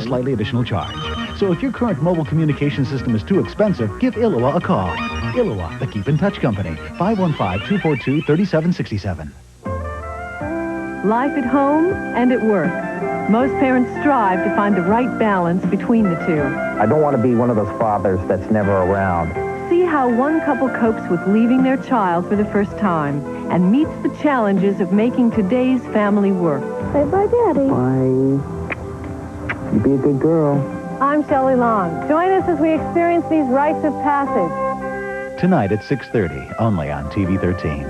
slightly additional charge. So if your current mobile communication system is too expensive, give Ilua a call. Ilua, the Keep in Touch Company, 515-242-3767. Life at home and at work. Most parents strive to find the right balance between the two. I don't want to be one of those fathers that's never around. See how one couple copes with leaving their child for the first time and meets the challenges of making today's family work. Say bye, Daddy. Bye. You be a good girl. I'm Shelley Long. Join us as we experience these rites of passage. Tonight at 6:30, only on TV 13.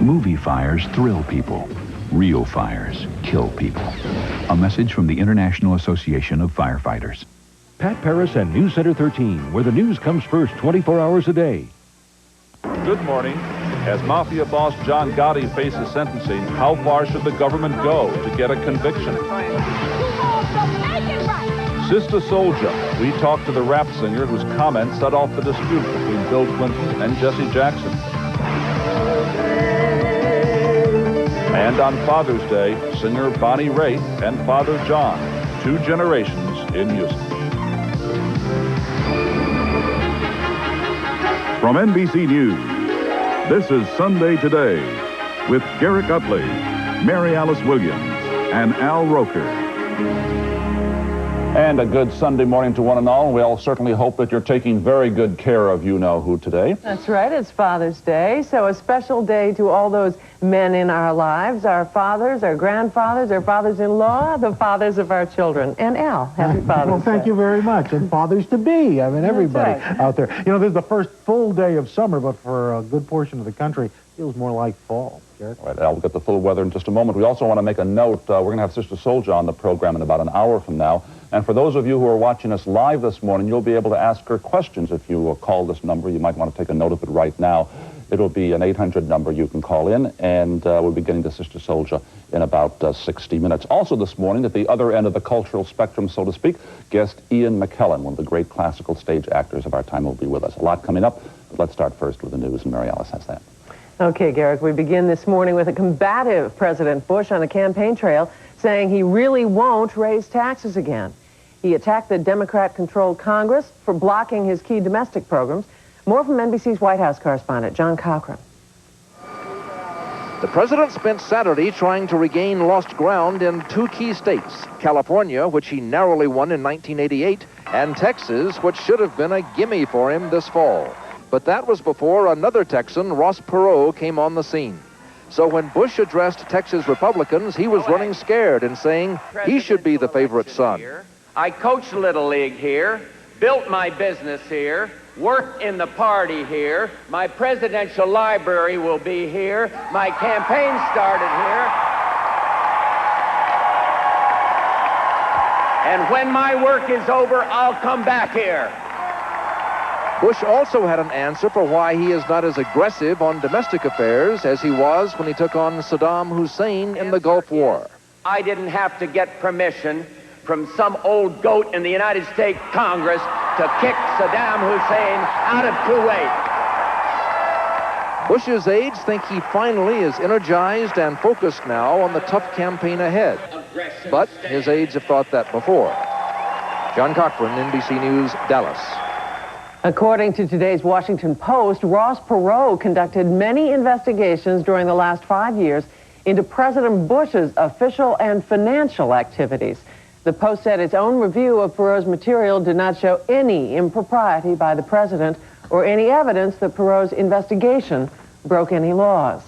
Movie fires thrill people. Real fires kill people. A message from the International Association of Firefighters. Pat Paris and News Center 13, where the news comes first 24 hours a day. Good morning. As Mafia boss John Gotti faces sentencing, how far should the government go to get a conviction? Sister Souljah, we talked to the rap singer whose comments set off the dispute between Bill Clinton and Jesse Jackson. And on Father's Day, singer Bonnie Raitt and Father John, two generations in music. From NBC News, this is Sunday Today with Garrick Utley, Mary Alice Williams, and Al Roker. And a good Sunday morning to one and all. We all certainly hope that you're taking very good care of you-know-who today. That's right. It's Father's Day, so a special day to all those men in our lives, our fathers, our grandfathers, our fathers-in-law, the fathers of our children. And Al, happy Father's Day. Well, thank you very much. And fathers-to-be. I mean, everybody out there. You know, this is the first full day of summer, but for a good portion of the country, it feels more like fall. Garrick? All right, Al, we'll get the full weather in just a moment. We also want to make a note. We're going to have Sister Souljah on the program in about an hour from now. And for those of you who are watching us live this morning, you'll be able to ask her questions if you call this number. You might want to take a note of it right now. It'll be an 800 number you can call in, and we'll be getting to Sister Souljah in about 60 minutes. Also this morning, at the other end of the cultural spectrum, so to speak, guest Ian McKellen, one of the great classical stage actors of our time, will be with us. A lot coming up, but let's start first with the news, and Mary Alice has that. Okay, Garrick, we begin this morning with a combative President Bush on the campaign trail saying he really won't raise taxes again. He attacked the Democrat-controlled Congress for blocking his key domestic programs. More from NBC's White House correspondent, John Cochran. The president spent Saturday trying to regain lost ground in two key states, California, which he narrowly won in 1988, and Texas, which should have been a gimme for him this fall. But that was before another Texan, Ross Perot, came on the scene. So when Bush addressed Texas Republicans, he was running scared and saying he should be the favorite son. I coached Little League here, built my business here, worked in the party here, my presidential library will be here, my campaign started here. And when my work is over, I'll come back here. Bush also had an answer for why he is not as aggressive on domestic affairs as he was when he took on Saddam Hussein in the Gulf War. I didn't have to get permission from some old goat in the United States Congress to kick Saddam Hussein out of Kuwait. Bush's aides think he finally is energized and focused now on the tough campaign ahead. But his aides have thought that before. John Cochran, NBC News, Dallas. According to today's Washington Post, Ross Perot conducted many investigations during the last 5 years into President Bush's official and financial activities. The Post said its own review of Perot's material did not show any impropriety by the president or any evidence that Perot's investigation broke any laws.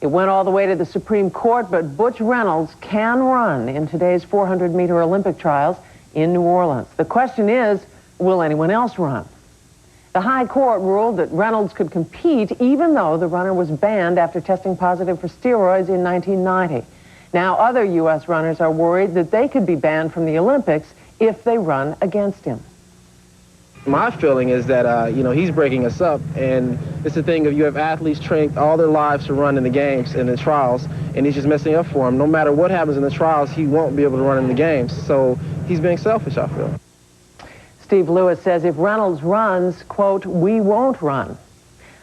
It went all the way to the Supreme Court, but Butch Reynolds can run in today's 400-meter Olympic trials in New Orleans. The question is, will anyone else run? The High Court ruled that Reynolds could compete even though the runner was banned after testing positive for steroids in 1990. Now other U.S. runners are worried that they could be banned from the Olympics if they run against him. My feeling is that, he's breaking us up, and it's the thing of you have athletes trained all their lives to run in the games and the trials, and he's just messing up for them. No matter what happens in the trials, he won't be able to run in the games. So he's being selfish, I feel. Steve Lewis says if Reynolds runs, quote, we won't run.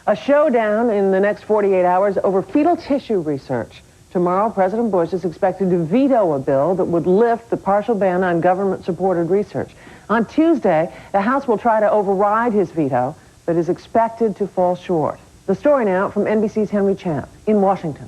A showdown in the next 48 hours over fetal tissue research. Tomorrow, President Bush is expected to veto a bill that would lift the partial ban on government-supported research. On Tuesday, the House will try to override his veto, but is expected to fall short. The story now from NBC's Henry Champ in Washington.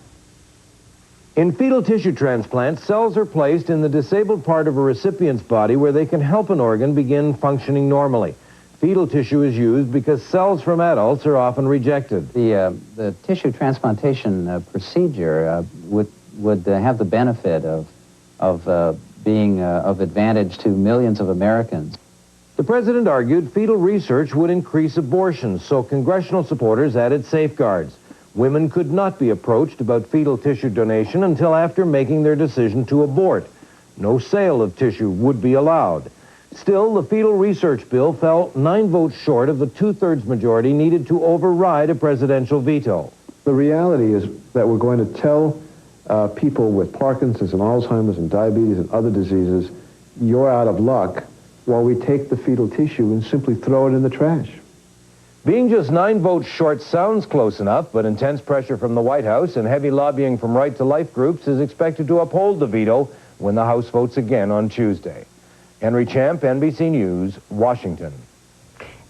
In fetal tissue transplants, cells are placed in the disabled part of a recipient's body where they can help an organ begin functioning normally. Fetal tissue is used because cells from adults are often rejected. The tissue transplantation procedure would have the benefit of being of advantage to millions of Americans. The president argued fetal research would increase abortions, so congressional supporters added safeguards. Women could not be approached about fetal tissue donation until after making their decision to abort. No sale of tissue would be allowed. Still, the fetal research bill fell 9 votes short of the 2/3 majority needed to override a presidential veto. The reality is that we're going to tell people with Parkinson's and Alzheimer's and diabetes and other diseases, you're out of luck, while we take the fetal tissue and simply throw it in the trash. Being just 9 votes short sounds close enough, but intense pressure from the White House and heavy lobbying from Right to Life groups is expected to uphold the veto when the House votes again on Tuesday. Henry Champ, NBC News, Washington.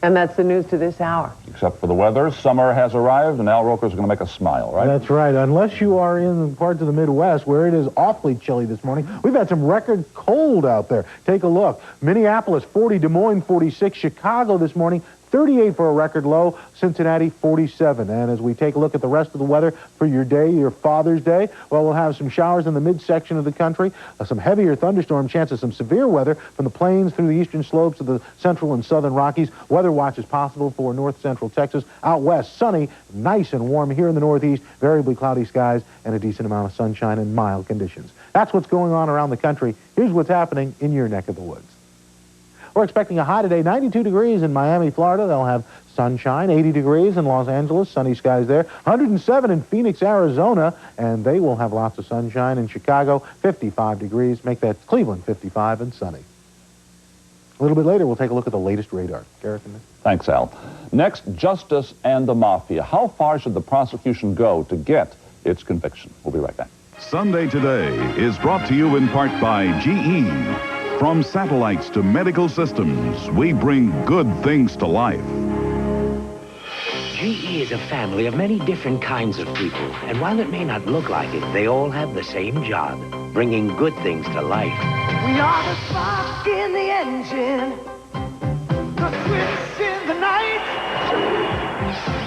And that's the news to this hour. Except for the weather, summer has arrived, and Al Roker's going to make a smile, right? That's right. Unless you are in parts of the Midwest where it is awfully chilly this morning. We've had some record cold out there. Take a look. Minneapolis, 40. Des Moines, 46. Chicago this morning, 38 for a record low. Cincinnati, 47. And as we take a look at the rest of the weather for your day, your Father's Day, well, we'll have some showers in the midsection of the country, some heavier thunderstorm chances, some severe weather from the plains through the eastern slopes of the central and southern Rockies. Weather watch is possible for north-central Texas. Out west, sunny, nice and warm. Here in the northeast, variably cloudy skies and a decent amount of sunshine and mild conditions. That's what's going on around the country. Here's what's happening in your neck of the woods. We're expecting a high today, 92 degrees in Miami, Florida. They'll have sunshine, 80 degrees in Los Angeles, sunny skies there. 107 in Phoenix, Arizona, and they will have lots of sunshine. In Chicago, 55 degrees. Make that Cleveland 55 and sunny. A little bit later, we'll take a look at the latest radar. Garrick and Thanks, Al. Next, justice and the mafia. How far should the prosecution go to get its conviction? We'll be right back. Sunday Today is brought to you in part by GE. From satellites to medical systems, we bring good things to life. GE is a family of many different kinds of people, and while it may not look like it, they all have the same job, bringing good things to life. We are the spark in the engine, the switch in the night,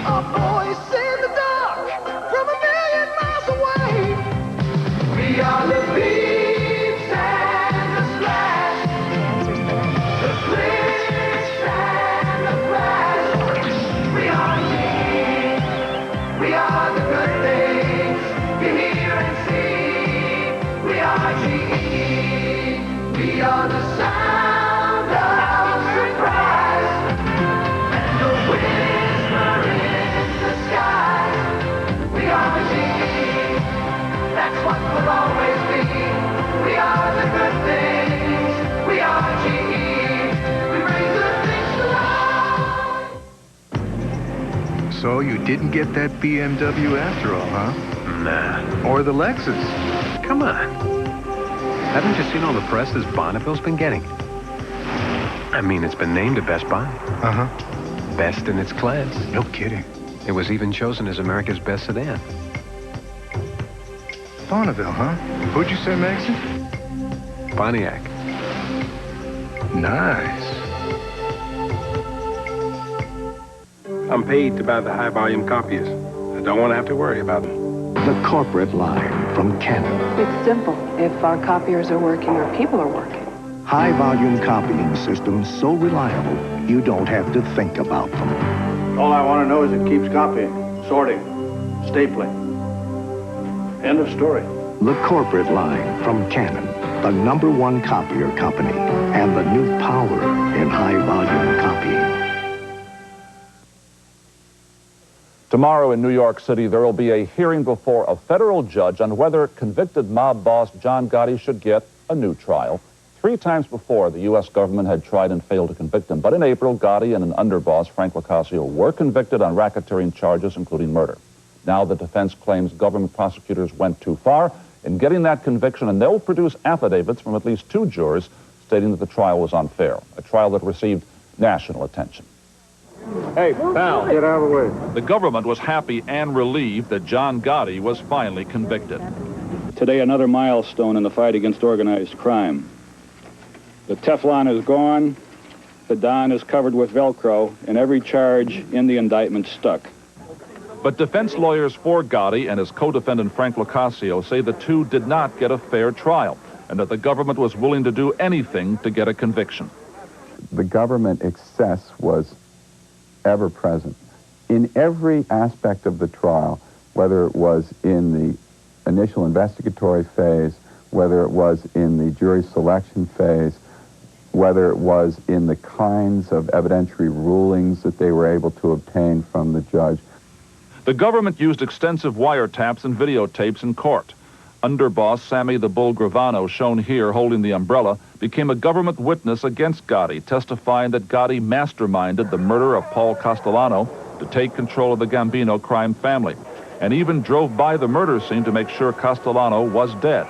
a voice in the dark from a million miles away. We are the beats and the splash, the glitch and the flash. We are GE, we are the good things you hear and see. We are GE, we are the sound of surprise, and the whisper in the sky. We are GE, that's what we'll always be. We are the good things, we are GE, we bring good things to life. So you didn't get that BMW after all, huh? Nah. Or the Lexus. Come on. Haven't you seen all the press this Bonneville's been getting? I mean, it's been named a Best Buy. Uh-huh. Best in its class. No kidding. It was even chosen as America's best sedan. Bonneville, huh? Who'd you say makes it? Pontiac. Nice. I'm paid to buy the high-volume copiers. I don't want to have to worry about them. The corporate line from Canon. It's simple. If our copiers are working, our people are working. High-volume copying systems so reliable, you don't have to think about them. All I want to know is it keeps copying, sorting, stapling. End of story. The corporate line from Canon, the #1 copier company, and the new power in high-volume copying. Tomorrow in New York City, there will be a hearing before a federal judge on whether convicted mob boss John Gotti should get a new trial. 3 times before, the U.S. government had tried and failed to convict him. But in April, Gotti and an underboss, Frank Lacasio, were convicted on racketeering charges, including murder. Now the defense claims government prosecutors went too far in getting that conviction, and they'll produce affidavits from at least 2 jurors stating that the trial was unfair, a trial that received national attention. Hey, pal, get out of the way. The government was happy and relieved that John Gotti was finally convicted. Today, another milestone in the fight against organized crime. The Teflon is gone, the Don is covered with Velcro, and every charge in the indictment stuck. But defense lawyers for Gotti and his co-defendant Frank Locascio say the 2 did not get a fair trial and that the government was willing to do anything to get a conviction. The government excess was ever present. In every aspect of the trial, whether it was in the initial investigatory phase, whether it was in the jury selection phase, whether it was in the kinds of evidentiary rulings that they were able to obtain from the judge. The government used extensive wiretaps and videotapes in court. Underboss Sammy the Bull Gravano, shown here holding the umbrella, became a government witness against Gotti, testifying that Gotti masterminded the murder of Paul Castellano to take control of the Gambino crime family, and even drove by the murder scene to make sure Castellano was dead.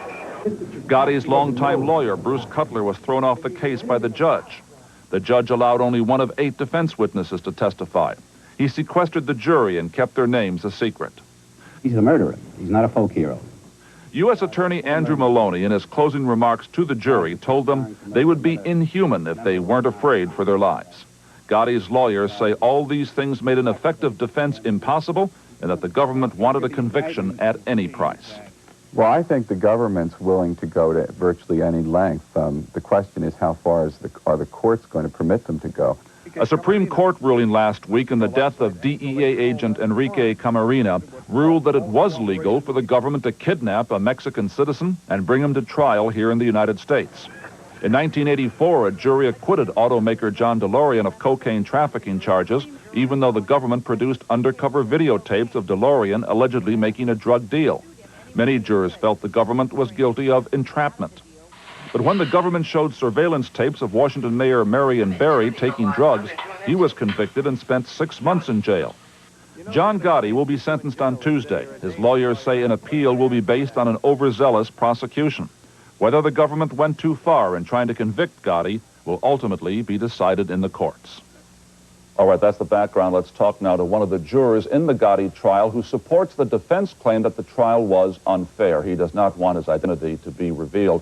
Gotti's longtime lawyer, Bruce Cutler, was thrown off the case by the judge. The judge allowed only 1 of 8 defense witnesses to testify. He sequestered the jury and kept their names a secret. He's a murderer. He's not a folk hero. U.S. Attorney Andrew Maloney, in his closing remarks to the jury, told them they would be inhuman if they weren't afraid for their lives. Gotti's lawyers say all these things made an effective defense impossible and that the government wanted a conviction at any price. Well, I think the government's willing to go to virtually any length. The question is how far are the courts going to permit them to go? A Supreme Court ruling last week in the death of DEA agent Enrique Camarena ruled that it was legal for the government to kidnap a Mexican citizen and bring him to trial here in the United States. In 1984, a jury acquitted automaker John DeLorean of cocaine trafficking charges, even though the government produced undercover videotapes of DeLorean allegedly making a drug deal. Many jurors felt the government was guilty of entrapment. But when the government showed surveillance tapes of Washington Mayor Marion Barry taking drugs, he was convicted and spent 6 months in jail. John Gotti will be sentenced on Tuesday. His lawyers say an appeal will be based on an overzealous prosecution. Whether the government went too far in trying to convict Gotti will ultimately be decided in the courts. All right, that's the background. Let's talk now to one of the jurors in the Gotti trial who supports the defense claim that the trial was unfair. He does not want his identity to be revealed.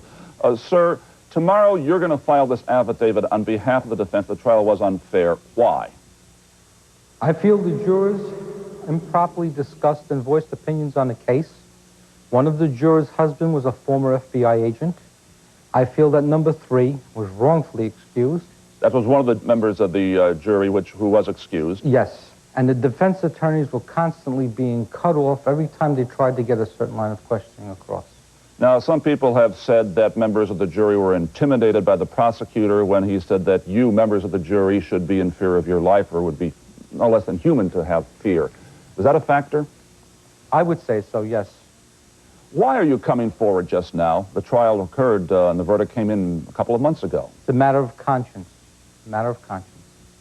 Sir, tomorrow you're going to file this affidavit on behalf of the defense. The trial was unfair. Why? I feel the jurors improperly discussed and voiced opinions on the case. One of the jurors' husband was a former FBI agent. I feel that number 3 was wrongfully excused. That was one of the members of the jury who was excused. Yes, and the defense attorneys were constantly being cut off every time they tried to get a certain line of questioning across. Now, some people have said that members of the jury were intimidated by the prosecutor when he said that you, members of the jury, should be in fear of your life or would be no less than human to have fear. Is that a factor? I would say so, yes. Why are you coming forward just now? The trial occurred and the verdict came in a couple of months ago. It's a matter of conscience. A matter of conscience.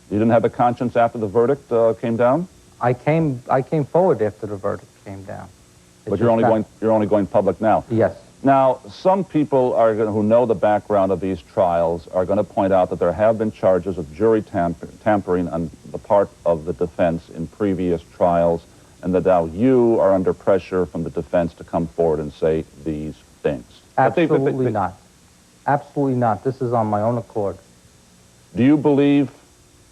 You didn't have a conscience after the verdict came down? I came forward after the verdict came down. But you're only going public now. Yes. Now, some people who know the background of these trials are going to point out that there have been charges of jury tampering on the part of the defense in previous trials, and that now you are under pressure from the defense to come forward and say these things. Absolutely not. Absolutely not. This is on my own accord. Do you believe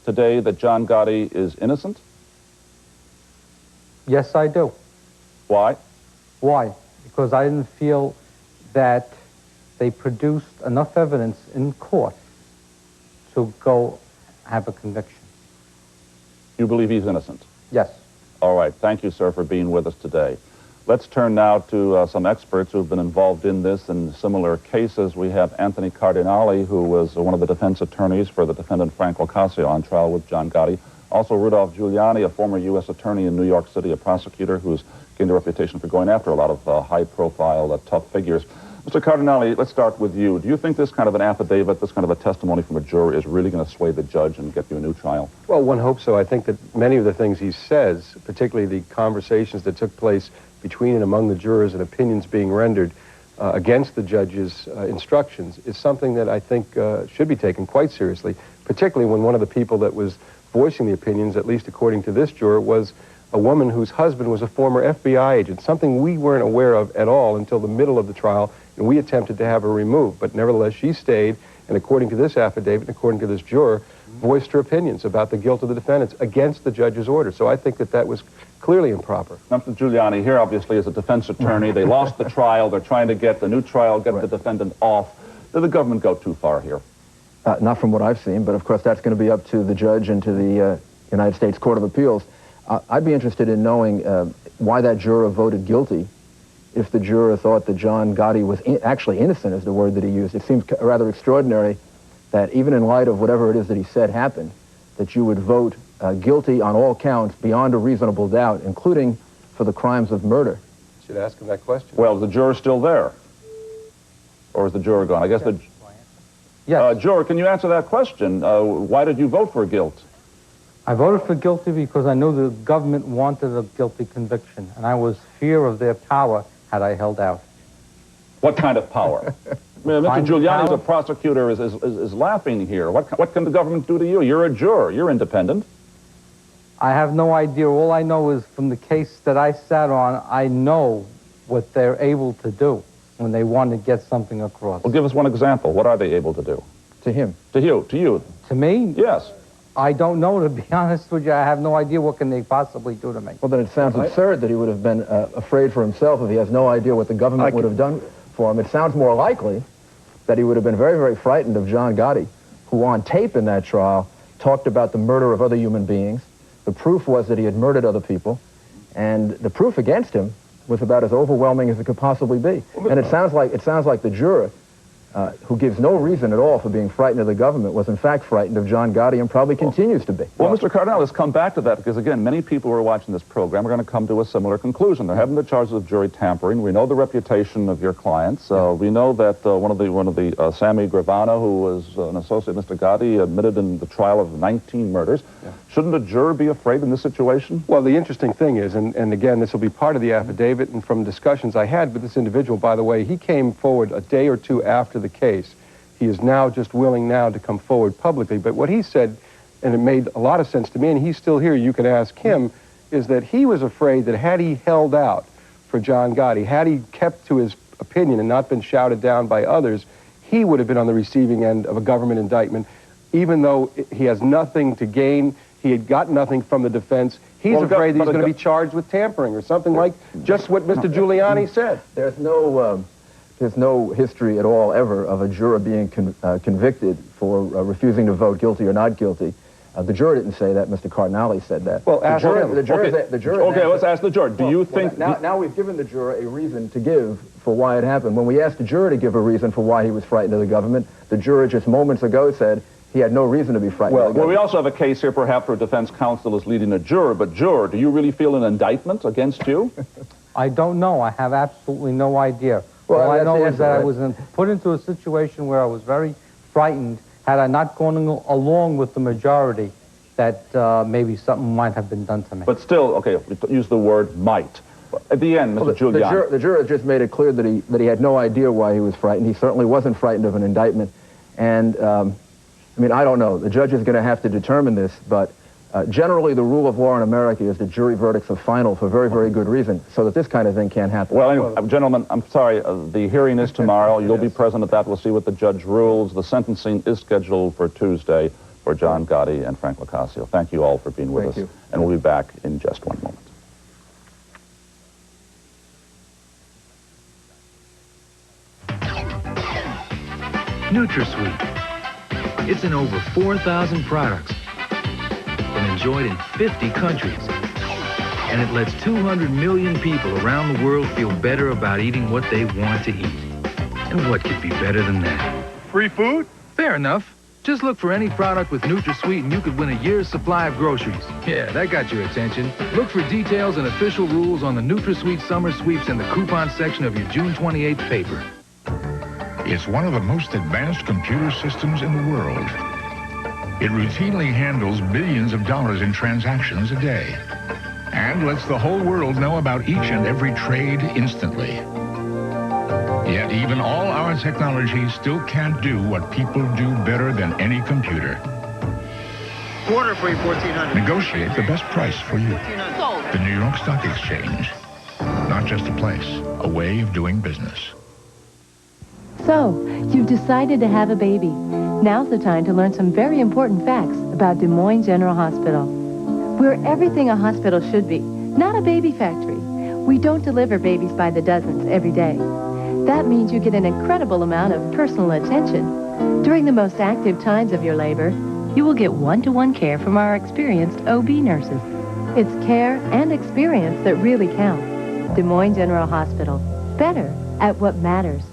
today that John Gotti is innocent? Yes, I do. Why? Why? Because I didn't feel that they produced enough evidence in court to go have a conviction. You believe he's innocent? Yes. All right. Thank you, sir, for being with us today. Let's turn now to some experts who have been involved in this and similar cases. We have Anthony Cardinale, who was one of the defense attorneys for the defendant Frank Locascio on trial with John Gotti. Also, Rudolph Giuliani, a former U.S. attorney in New York City, a prosecutor who's gained a reputation for going after a lot of high-profile, tough figures. Mr. Cardinale, let's start with you. Do you think this kind of an affidavit, this kind of a testimony from a juror is really going to sway the judge and get you a new trial? Well, one hopes so. I think that many of the things he says, particularly the conversations that took place between and among the jurors and opinions being rendered against the judge's instructions, is something that I think should be taken quite seriously, particularly when one of the people that was voicing the opinions, at least according to this juror, was a woman whose husband was a former FBI agent, something we weren't aware of at all until the middle of the trial, and we attempted to have her removed. But nevertheless, she stayed, and according to this affidavit, and according to this juror, voiced her opinions about the guilt of the defendants against the judge's order. So I think that that was clearly improper. Mr. Giuliani, here obviously is a defense attorney. They lost the trial. They're trying to get the new trial, get the defendant off. Did the government go too far here? Not from what I've seen, but of course that's going to be up to the judge and to the United States Court of Appeals. I'd be interested in knowing why that juror voted guilty if the juror thought that John Gotti was actually innocent, is the word that he used. It seems rather extraordinary that even in light of whatever it is that he said happened, that you would vote guilty on all counts beyond a reasonable doubt, including for the crimes of murder. You should ask him that question. Well, is the juror still there? Or is the juror gone? I guess the... Yes. Juror, can you answer that question? Why did you vote for guilt? I voted for guilty because I knew the government wanted a guilty conviction, and I was fear of their power had I held out. What kind of power? Mr. Giuliani, the prosecutor, is laughing here. What can the government do to you? You're a juror. You're independent. I have no idea. All I know is from the case that I sat on, I know what they're able to do when they want to get something across. Well, give us one example. What are they able to do? To him. To you. To you. To me? Yes. I don't know, to be honest with you. I have no idea what can they possibly do to me. Well, then it sounds absurd that he would have been afraid for himself if he has no idea what the government would have done for him. It sounds more likely that he would have been very, very frightened of John Gotti, who on tape in that trial talked about the murder of other human beings. The proof was that he had murdered other people, and the proof against him was about as overwhelming as it could possibly be. And it sounds like the juror, who gives no reason at all for being frightened of the government, was in fact frightened of John Gotti and probably continues to be. Well, Mr. Cardinale, let's come back to that, because again, many people who are watching this program are going to come to a similar conclusion. They're having the charges of jury tampering. We know the reputation of your clients. We know that one of the Sammy Gravano, who was an associate of Mr. Gotti, admitted in the trial of 19 murders. Yeah. Shouldn't a juror be afraid in this situation? Well, the interesting thing is, and again, this will be part of the affidavit, and from discussions I had with this individual, by the way, he came forward a day or two after the case. He is now just willing now to come forward publicly. But what he said, and it made a lot of sense to me, and he's still here, you can ask him, is that he was afraid that had he held out for John Gotti, had he kept to his opinion and not been shouted down by others, he would have been on the receiving end of a government indictment, even though he has nothing to gain. He had got nothing from the defense. He's afraid that he's going to be charged with tampering or something like just what Mr. Giuliani said. There's no history at all ever of a juror being convicted for refusing to vote guilty or not guilty. The juror didn't say that. Mr. Cardinale said that. Well, ask him. The juror. Okay, let's ask the juror. Do you think... Now we've given the juror a reason to give for why it happened. When we asked the juror to give a reason for why he was frightened of the government, the juror just moments ago said he had no reason to be frightened of the government. Well, we also have a case here, perhaps, where defense counsel is leading a juror. But, juror, do you really feel an indictment against you? I don't know. I have absolutely no idea. Well, all I know is that I was put into a situation where I was very frightened. Had I not gone along with the majority, that maybe something might have been done to me. But still, okay, use the word might. At the end, Mr. Giuliani. The juror just made it clear that he had no idea why he was frightened. He certainly wasn't frightened of an indictment. And, I mean, I don't know. The judge is going to have to determine this, but generally the rule of law in America is that jury verdicts are final for very, very good reason, so that this kind of thing can't happen. Well, anyway, gentlemen, I'm sorry. The hearing is tomorrow. You'll be present at that. We'll see what the judge rules. The sentencing is scheduled for Tuesday for John Gotti and Frank Lacasio. Thank you all for being with us. You. And we'll be back in just one moment. NutraSweet. It's in over 4,000 products, been enjoyed in 50 countries, and it lets 200 million people around the world feel better about eating what they want to eat. And what could be better than that? Free food? Fair enough. Just look for any product with NutraSweet and you could win a year's supply of groceries. Yeah, that got your attention. Look for details and official rules on the NutraSweet Summer Sweeps in the coupon section of your June 28th paper. It's one of the most advanced computer systems in the world. It routinely handles billions of dollars in transactions a day and lets the whole world know about each and every trade instantly. Yet even all our technology still can't do what people do better than any computer. Quarter for you, 1,400. Negotiate the best price for you. Sold. The New York Stock Exchange. Not just a place, a way of doing business. So, you've decided to have a baby. Now's the time to learn some very important facts about Des Moines General Hospital. We're everything a hospital should be, not a baby factory. We don't deliver babies by the dozens every day. That means you get an incredible amount of personal attention. During the most active times of your labor, you will get one-to-one care from our experienced OB nurses. It's care and experience that really count. Des Moines General Hospital. Better at what matters.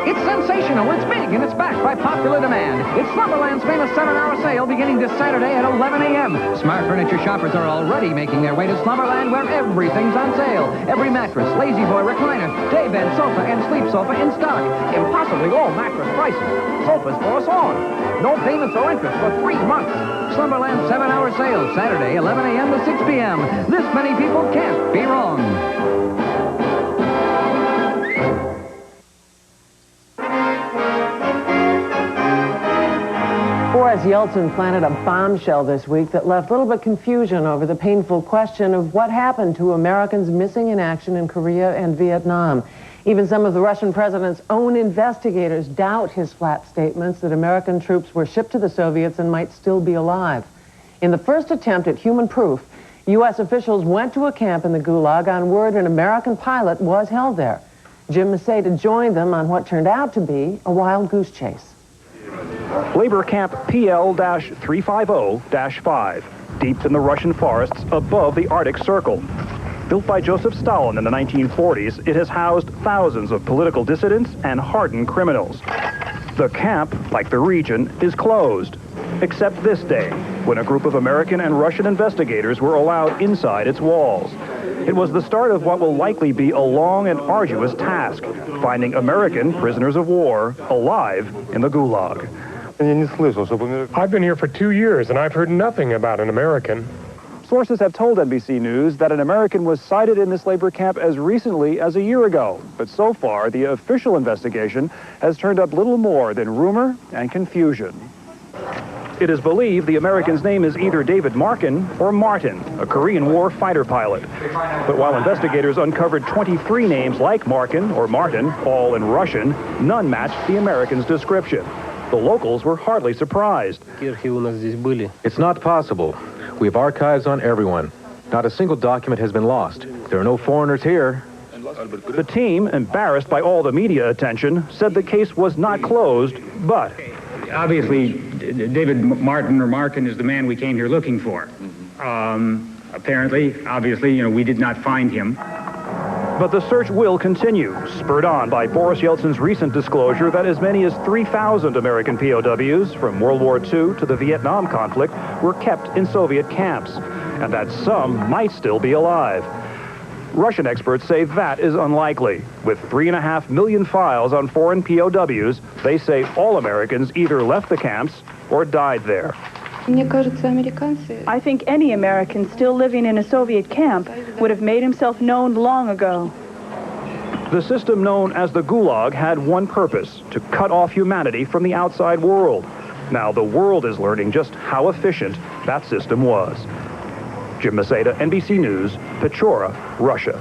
It's sensational, it's big, and it's backed by popular demand. It's Slumberland's famous 7-hour sale beginning this Saturday at 11 a.m. Smart furniture shoppers are already making their way to Slumberland, where everything's on sale. Every mattress, Lazy Boy recliner, daybed sofa, and sleep sofa in stock. Impossibly low mattress prices. Sofas for a song. No payments or interest for 3 months. Slumberland's 7-hour sale, Saturday, 11 a.m. to 6 p.m. This many people can't be wrong. Boris Yeltsin planted a bombshell this week that left little but confusion over the painful question of what happened to Americans missing in action in Korea and Vietnam. Even some of the Russian president's own investigators doubt his flat statements that American troops were shipped to the Soviets and might still be alive. In the first attempt at human proof, U.S. officials went to a camp in the Gulag on word an American pilot was held there. Jim Maceda joined them on what turned out to be a wild goose chase. Labor Camp PL-350-5, deep in the Russian forests above the Arctic Circle. Built by Joseph Stalin in the 1940s, it has housed thousands of political dissidents and hardened criminals. The camp, like the region, is closed, except this day, when a group of American and Russian investigators were allowed inside its walls. It was the start of what will likely be a long and arduous task, finding American prisoners of war alive in the Gulag. I've been here for 2 years, and I've heard nothing about an American. Sources have told NBC News that an American was sighted in this labor camp as recently as a year ago. But so far, the official investigation has turned up little more than rumor and confusion. It is believed the American's name is either David Markin or Martin, a Korean War fighter pilot. But while investigators uncovered 23 names like Markin or Martin, all in Russian, none matched the American's description. The locals were hardly surprised. It's not possible. We have archives on everyone. Not a single document has been lost. There are no foreigners here. The team, embarrassed by all the media attention, said the case was not closed, but... Obviously, David Martin or Markin is the man we came here looking for. Apparently, obviously, we did not find him. But the search will continue, spurred on by Boris Yeltsin's recent disclosure that as many as 3,000 American POWs from World War II to the Vietnam conflict were kept in Soviet camps, and that some might still be alive. Russian experts say that is unlikely. With 3.5 million files on foreign POWs, they say all Americans either left the camps or died there. I think any American still living in a Soviet camp would have made himself known long ago. The system known as the Gulag had one purpose: to cut off humanity from the outside world. Now the world is learning just how efficient that system was. Jim Maceda, NBC News, Pechora, Russia.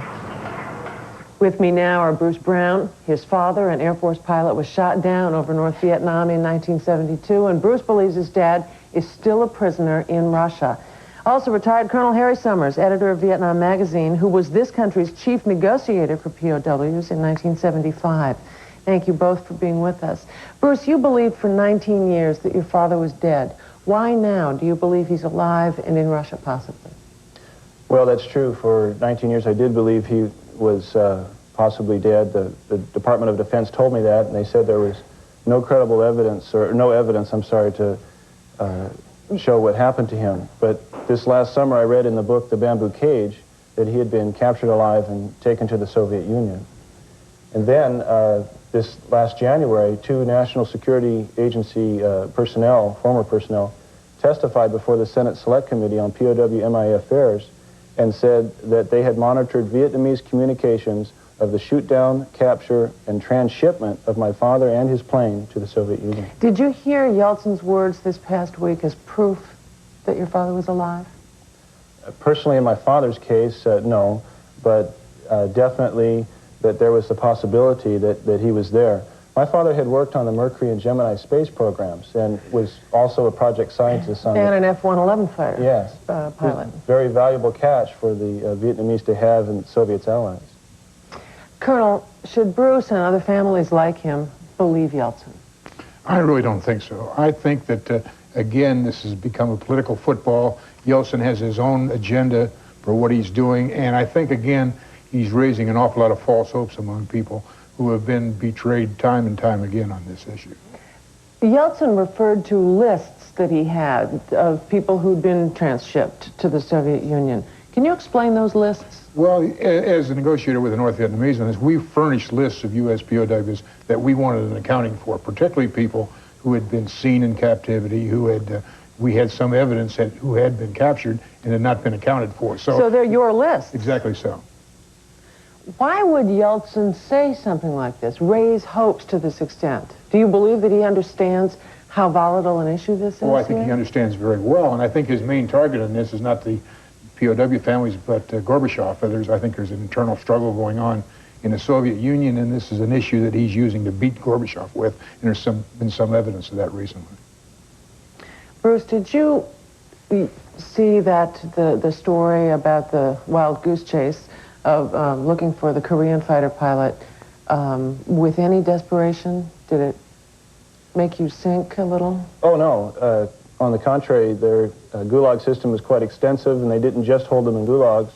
With me now are Bruce Brown. His father, an Air Force pilot, was shot down over North Vietnam in 1972, and Bruce believes his dad is still a prisoner in Russia. Also retired Colonel Harry Summers, editor of Vietnam Magazine, who was this country's chief negotiator for POWs in 1975. Thank you both for being with us. Bruce, you believed for 19 years that your father was dead. Why now do you believe he's alive and in Russia, possibly? Well, that's true. For 19 years, I did believe he was possibly dead. The Department of Defense told me that, and they said there was no credible evidence, or no evidence, I'm sorry, to show what happened to him. But this last summer, I read in the book The Bamboo Cage that he had been captured alive and taken to the Soviet Union. And then this last January, 2 National Security Agency personnel, former personnel, testified before the Senate Select Committee on POW MIA affairs and said that they had monitored Vietnamese communications of the shoot-down, capture, and transshipment of my father and his plane to the Soviet Union. Did you hear Yeltsin's words this past week as proof that your father was alive? Personally, in my father's case, no, but definitely that there was the possibility that he was there. My father had worked on the Mercury and Gemini space programs and was also a project scientist on and an F-111 fighter. Yes. Pilot. Very valuable catch for the Vietnamese to have and Soviet's allies. Colonel, should Bruce and other families like him believe Yeltsin? I really don't think so. I think that, again, this has become a political football. Yeltsin has his own agenda for what he's doing, and I think, again, he's raising an awful lot of false hopes among people who have been betrayed time and time again on this issue. Yeltsin referred to lists that he had of people who'd been transshipped to the Soviet Union. Can you explain those lists? Well, as a negotiator with the North Vietnamese on this, we furnished lists of U.S. POWs that we wanted an accounting for, particularly people who had been seen in captivity, who had, we had some evidence that who had been captured and had not been accounted for. So they're your lists? Exactly so. Why would Yeltsin say something like this, raise hopes to this extent? Do you believe that he understands how volatile an issue this is? Well, I think he understands very well, and I think his main target in this is not the POW families, but Gorbachev. I think there's an internal struggle going on in the Soviet Union, and this is an issue that he's using to beat Gorbachev with, and there's been some evidence of that recently. Bruce, did you see that the story about the wild goose chase of looking for the Korean fighter pilot with any desperation? Did it make you sink a little? Oh, no. On the contrary, their gulag system was quite extensive, and they didn't just hold him in gulags.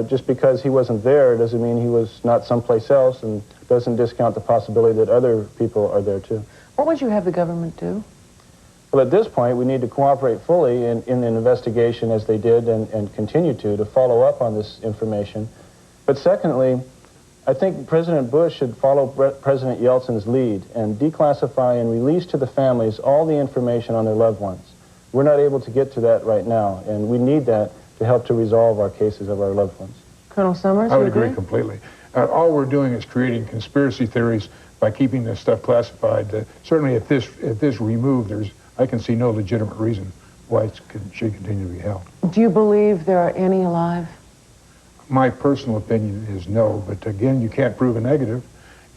Just because he wasn't there doesn't mean he was not someplace else, and doesn't discount the possibility that other people are there too. What would you have the government do? Well, at this point, we need to cooperate fully in an investigation as they did and continue to follow up on this information. But secondly, I think President Bush should follow President Yeltsin's lead and declassify and release to the families all the information on their loved ones. We're not able to get to that right now, and we need that to help to resolve our cases of our loved ones. Colonel Summers, I would agree completely. All we're doing is creating conspiracy theories by keeping this stuff classified. Certainly, if this removed, I can see no legitimate reason why it should continue to be held. Do you believe there are any alive? My personal opinion is no, but again, you can't prove a negative.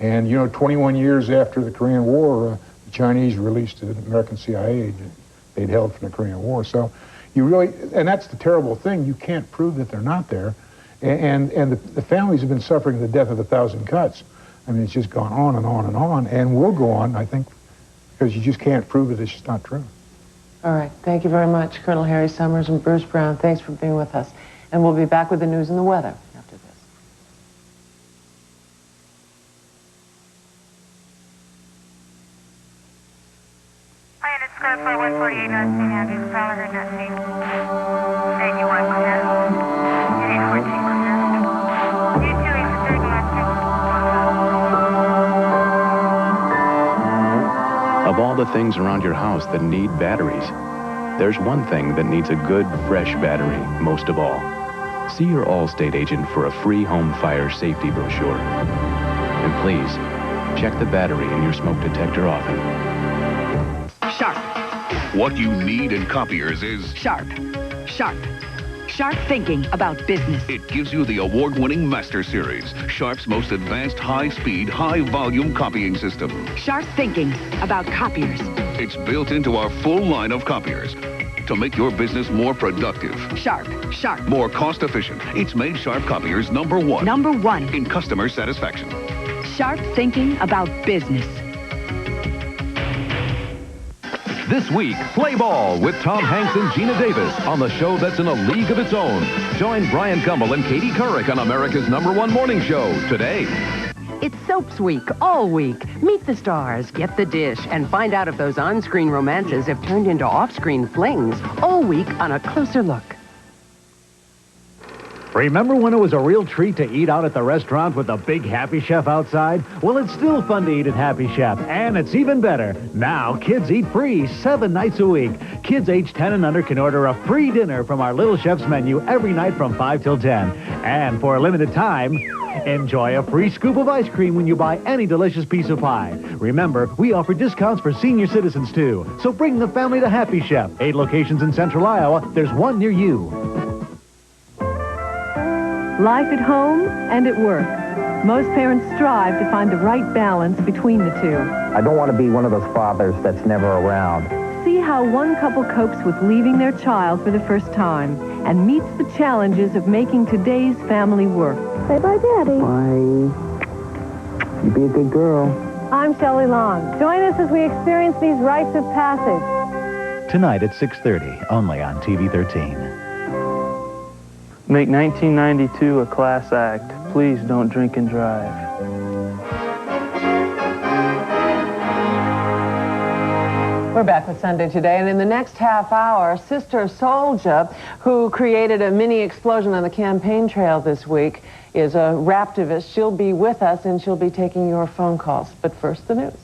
And, 21 years after the Korean War, the Chinese released an American CIA agent they'd held from the Korean War. So and that's the terrible thing, you can't prove that they're not there. And the families have been suffering the death of 1,000 cuts. I mean, it's just gone on and on and on, and will go on, I think, because you just can't prove it, it's just not true. All right, thank you very much, Colonel Harry Summers and Bruce Brown. Thanks for being with us. And we'll be back with the news and the weather after this. Hi, it's Scott 4148, not seen Andrews, Fatherhood, not seen. 81 clear. 814 clear. You 2 is the third Of all the things around your house that need batteries, there's one thing that needs a good, fresh battery most of all. See your Allstate agent for a free home fire safety brochure. And please, check the battery in your smoke detector often. Sharp. What you need in copiers is Sharp. Sharp. Sharp thinking about business. It gives you the award-winning Master Series, Sharp's most advanced high-speed, high-volume copying system. Sharp thinking about copiers. It's built into our full line of copiers to make your business more productive. Sharp. Sharp. More cost-efficient. It's made Sharp copiers number one. Number one. In customer satisfaction. Sharp thinking about business. This week, play ball with Tom Hanks and Gina Davis on the show that's in a league of its own. Join Brian Gumbel and Katie Couric on America's #1 morning show today. It's Soaps Week, all week. Meet the stars, get the dish, and find out if those on-screen romances have turned into off-screen flings. All week on A Closer Look. Remember when it was a real treat to eat out at the restaurant with the big Happy Chef outside? Well, it's still fun to eat at Happy Chef, and it's even better. Now, kids eat free 7 nights a week. Kids age 10 and under can order a free dinner from our Little Chef's menu every night from 5 till 10. And for a limited time, enjoy a free scoop of ice cream when you buy any delicious piece of pie. Remember, we offer discounts for senior citizens, too. So bring the family to Happy Chef. 8 locations in Central Iowa. There's one near you. Life at home and at work. Most parents strive to find the right balance between the two. I don't want to be one of those fathers that's never around. See how one couple copes with leaving their child for the first time and meets the challenges of making today's family work. Say bye, Daddy. Bye. You be a good girl. I'm Shelley Long. Join us as we experience these rites of passage. Tonight at 6:30, only on TV 13. Make 1992 a class act. Please don't drink and drive. We're back with Sunday Today, and in the next half hour, Sister Souljah, who created a mini explosion on the campaign trail this week, is a raptivist. She'll be with us, and she'll be taking your phone calls. But first, the news.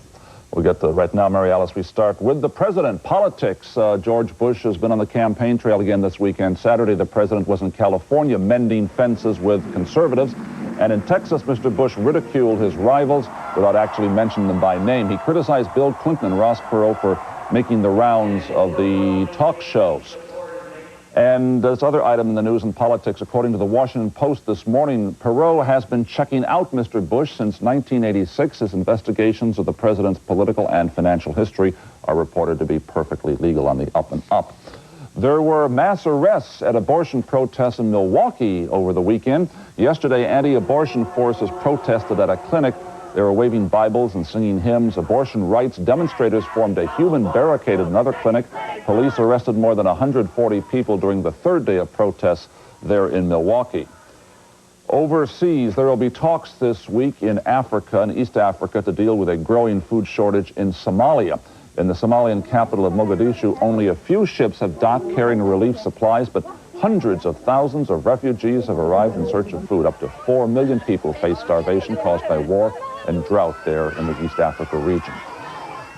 We'll get to right now, Mary Alice. We start with the president. Politics. George Bush has been on the campaign trail again this weekend. Saturday, the president was in California mending fences with conservatives. And in Texas, Mr. Bush ridiculed his rivals without actually mentioning them by name. He criticized Bill Clinton and Ross Perot for making the rounds of the talk shows. And this other item in the news and politics, according to the Washington Post this morning, Perot has been checking out Mr. Bush since 1986. His investigations of the president's political and financial history are reported to be perfectly legal on the up and up. There were mass arrests at abortion protests in Milwaukee over the weekend. Yesterday, anti-abortion forces protested at a clinic. They were waving Bibles and singing hymns. Abortion rights demonstrators formed a human barricade at another clinic. Police arrested more than 140 people during the third day of protests there in Milwaukee. Overseas, there will be talks this week in Africa, in East Africa, to deal with a growing food shortage in Somalia. In the Somalian capital of Mogadishu, only a few ships have docked carrying relief supplies, but hundreds of thousands of refugees have arrived in search of food. Up to 4 million people face starvation caused by war and drought there in the East Africa region.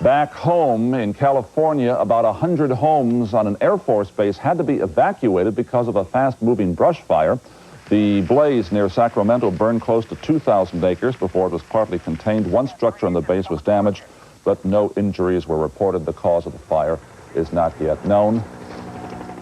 Back home in California, about 100 homes on an Air Force base had to be evacuated because of a fast-moving brush fire. The blaze near Sacramento burned close to 2,000 acres before it was partly contained. One structure on the base was damaged, but no injuries were reported. The cause of the fire is not yet known.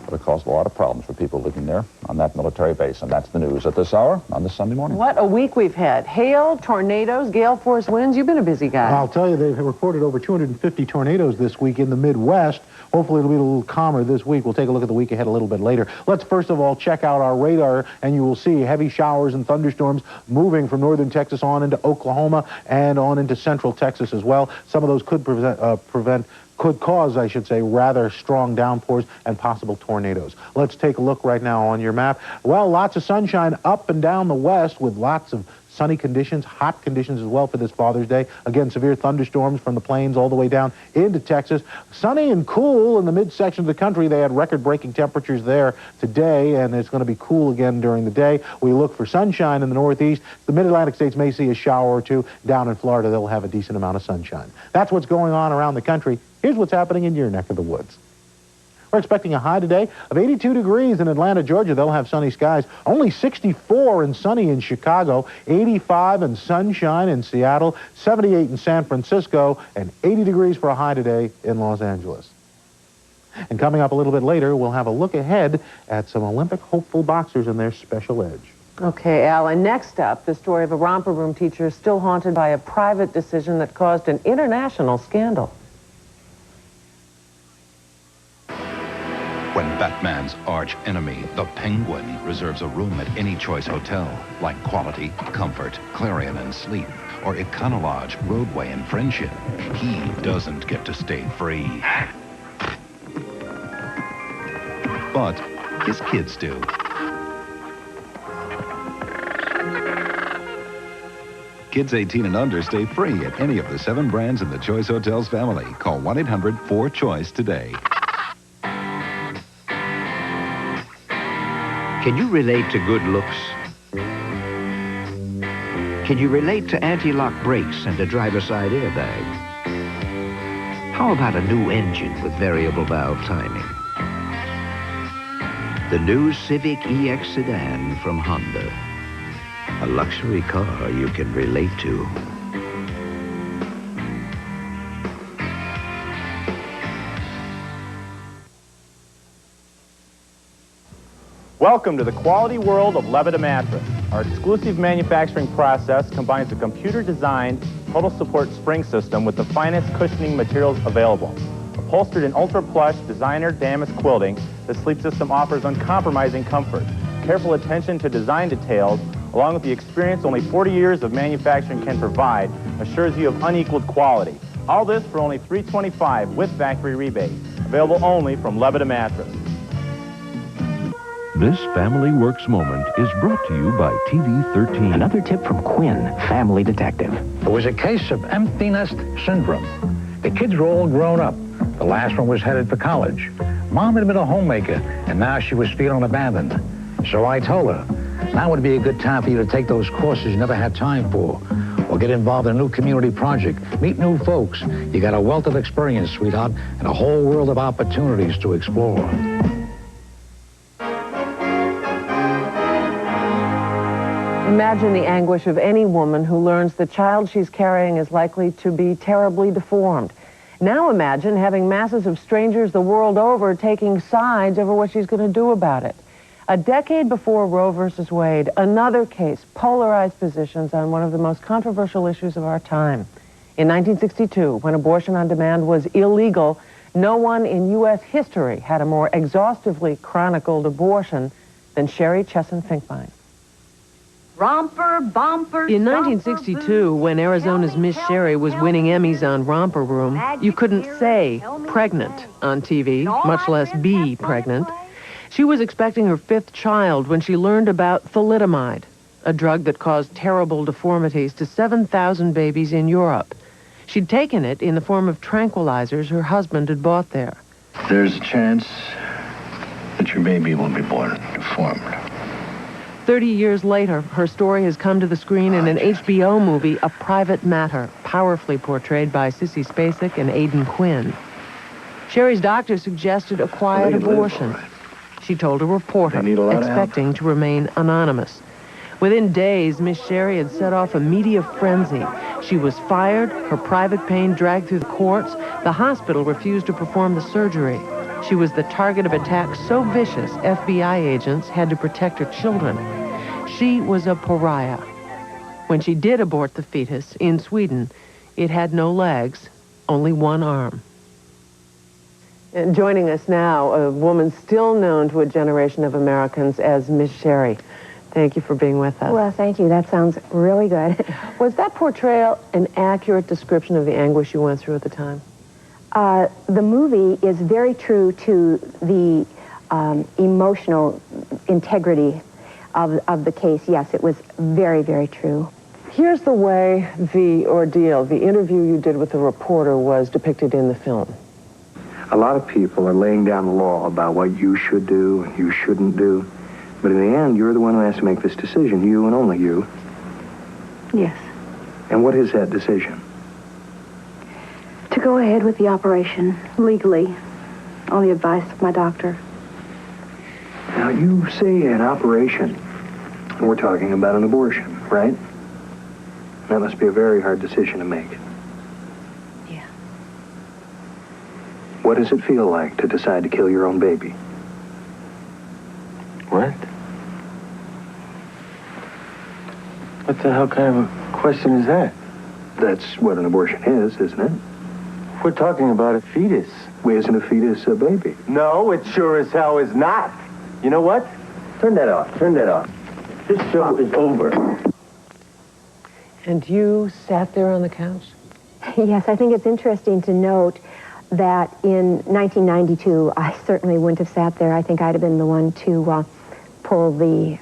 But it caused a lot of problems for people living there on that military base. And that's the news at this hour on this Sunday morning. What a week we've had. Hail, tornadoes, gale force winds. You've been a busy guy. I'll tell you, they've reported over 250 tornadoes this week in the Midwest. Hopefully it'll be a little calmer this week. We'll take a look at the week ahead a little bit later. Let's first of all check out our radar, and you will see heavy showers and thunderstorms moving from northern Texas on into Oklahoma and on into central Texas as well. Some of those could could cause, I should say, rather strong downpours and possible tornadoes. Let's take a look right now on your map. Well, lots of sunshine up and down the west with lots of sunny conditions, hot conditions as well for this Father's Day. Again, severe thunderstorms from the plains all the way down into Texas. Sunny and cool in the midsection of the country. They had record-breaking temperatures there today, and it's going to be cool again during the day. We look for sunshine in the northeast. The mid-Atlantic states may see a shower or two. Down in Florida, they'll have a decent amount of sunshine. That's what's going on around the country. Here's what's happening in your neck of the woods. We're expecting a high today of 82 degrees in Atlanta, Georgia. They'll have sunny skies. Only 64 and sunny in Chicago, 85 and sunshine in Seattle, 78 in San Francisco, and 80 degrees for a high today in Los Angeles. And coming up a little bit later, we'll have a look ahead at some Olympic hopeful boxers and their special edge. Okay, Al, and next up, the story of a romper room teacher still haunted by a private decision that caused an international scandal. When Batman's arch enemy, the Penguin, reserves a room at any choice hotel, like Quality, Comfort, Clarion and Sleep, or Econolodge, Roadway and Friendship, he doesn't get to stay free. But his kids do. Kids 18 and under stay free at any of the 7 brands in the Choice Hotels family. Call 1-800-4CHOICE today. Can you relate to good looks? Can you relate to anti-lock brakes and a driver's side airbag? How about a new engine with variable valve timing? The new Civic EX sedan from Honda. A luxury car you can relate to. Welcome to the quality world of Levita mattress. Our exclusive manufacturing process combines a computer-designed total support spring system with the finest cushioning materials available. Upholstered in ultra-plush designer damask quilting, the sleep system offers uncompromising comfort. Careful attention to design details, along with the experience only 40 years of manufacturing can provide, assures you of unequaled quality. All this for only $325 with factory rebate. Available only from Levita Mattress. This Family Works moment is brought to you by TV 13. Another tip from Quinn, family detective. It was a case of empty nest syndrome. The kids were all grown up. The last one was headed for college. Mom had been a homemaker, and now she was feeling abandoned. So I told her, now would be a good time for you to take those courses you never had time for, or get involved in a new community project, meet new folks. You got a wealth of experience, sweetheart, and a whole world of opportunities to explore. Imagine the anguish of any woman who learns the child she's carrying is likely to be terribly deformed. Now imagine having masses of strangers the world over taking sides over what she's going to do about it. A decade before Roe versus Wade, another case polarized positions on one of the most controversial issues of our time. In 1962, when abortion on demand was illegal, no one in U.S. history had a more exhaustively chronicled abortion than Sherri Finkbine. Romper, bumper, In 1962, when Arizona's Miss Sherri was winning Emmys on Romper Room, you couldn't say pregnant on TV, much less be pregnant. She was expecting her 5th child when she learned about thalidomide, a drug that caused terrible deformities to 7,000 babies in Europe. She'd taken it in the form of tranquilizers her husband had bought there. There's a chance that your baby will be born deformed. 30 years later, her story has come to the screen in an HBO movie, A Private Matter, powerfully portrayed by Sissy Spacek and Aidan Quinn. Sherri's doctor suggested a quiet abortion. She told a reporter, expecting to remain anonymous. Within days, Miss Sherri had set off a media frenzy. She was fired, her private pain dragged through the courts, the hospital refused to perform the surgery. She was the target of attacks so vicious, FBI agents had to protect her children. She was a pariah. When she did abort the fetus in Sweden, it had no legs, only one arm. And joining us now, a woman still known to a generation of Americans as Miss Sherri. Thank you for being with us. Well, thank you. That sounds really good. Was that portrayal an accurate description of the anguish you went through at the time? The movie is very true to the emotional integrity of the case. Yes, it was very, very true. Here's the way the ordeal, the interview you did with the reporter, was depicted in the film. A lot of people are laying down the law about what you should do and you shouldn't do. But in the end, you're the one who has to make this decision, you and only you. Yes. And what is that decision? To go ahead with the operation, legally, on the advice of my doctor. Now, you say an operation. We're talking about an abortion, right? That must be a very hard decision to make. Yeah. What does it feel like to decide to kill your own baby? What? What the hell kind of a question is that? That's what an abortion is, isn't it? We're talking about a fetus. Well, isn't a fetus a baby? No, it sure as hell is not. You know what? Turn that off. Turn that off. This show is over. And you sat there on the couch? Yes, I think it's interesting to note that in 1992, I certainly wouldn't have sat there. I think I'd have been the one to pull the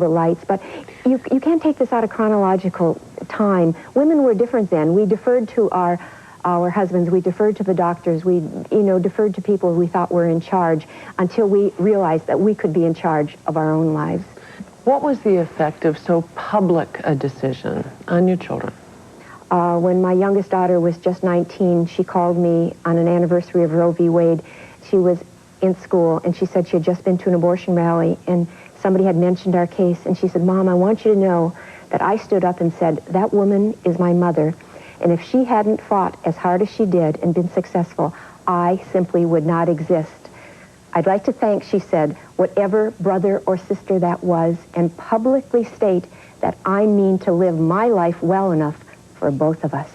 lights. But you can't take this out of chronological time. Women were different then. We deferred to our our husbands. We deferred to the doctors. We, deferred to people we thought were in charge until we realized that we could be in charge of our own lives. What was the effect of so public a decision on your children? When my youngest daughter was just 19, she called me on an anniversary of Roe v. Wade. She was in school, and she said she had just been to an abortion rally, and somebody had mentioned our case, and she said, Mom, I want you to know that I stood up and said, that woman is my mother, and if she hadn't fought as hard as she did and been successful, I simply would not exist. I'd like to thank, she said, whatever brother or sister that was, and publicly state that I mean to live my life well enough for both of us.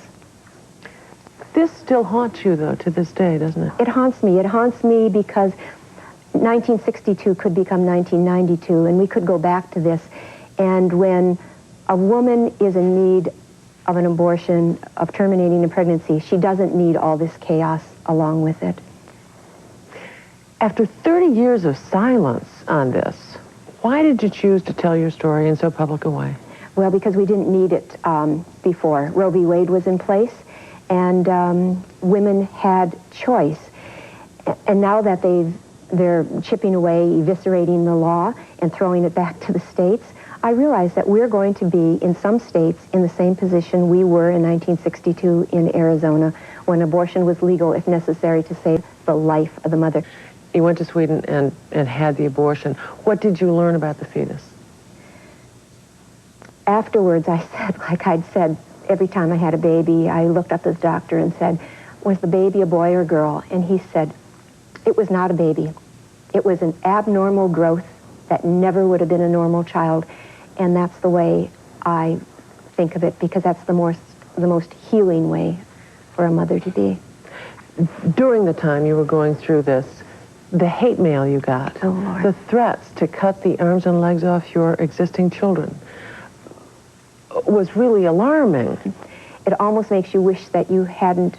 This still haunts you, though, to this day, doesn't it? It haunts me. It haunts me because 1962 could become 1992, and we could go back to this. And when a woman is in need of an abortion, of terminating a pregnancy, she doesn't need all this chaos along with it. After 30 years of silence on this, why did you choose to tell your story in so public a way? Well, because we didn't need it before. Roe v. Wade was in place, and women had choice. And now that they're chipping away, eviscerating the law and throwing it back to the states, I realize that we're going to be, in some states, in the same position we were in 1962 in Arizona, when abortion was legal, if necessary, to save the life of the mother. You went to Sweden and had the abortion. What did you learn about the fetus? Afterwards, I said, like I'd said every time I had a baby, I looked up this doctor and said, was the baby a boy or girl? And he said, it was not a baby. It was an abnormal growth that never would have been a normal child. And that's the way I think of it, because that's the most healing way for a mother to be. During the time you were going through this, the hate mail you got, the threats to cut the arms and legs off your existing children, was really alarming. It almost makes you wish that you hadn't,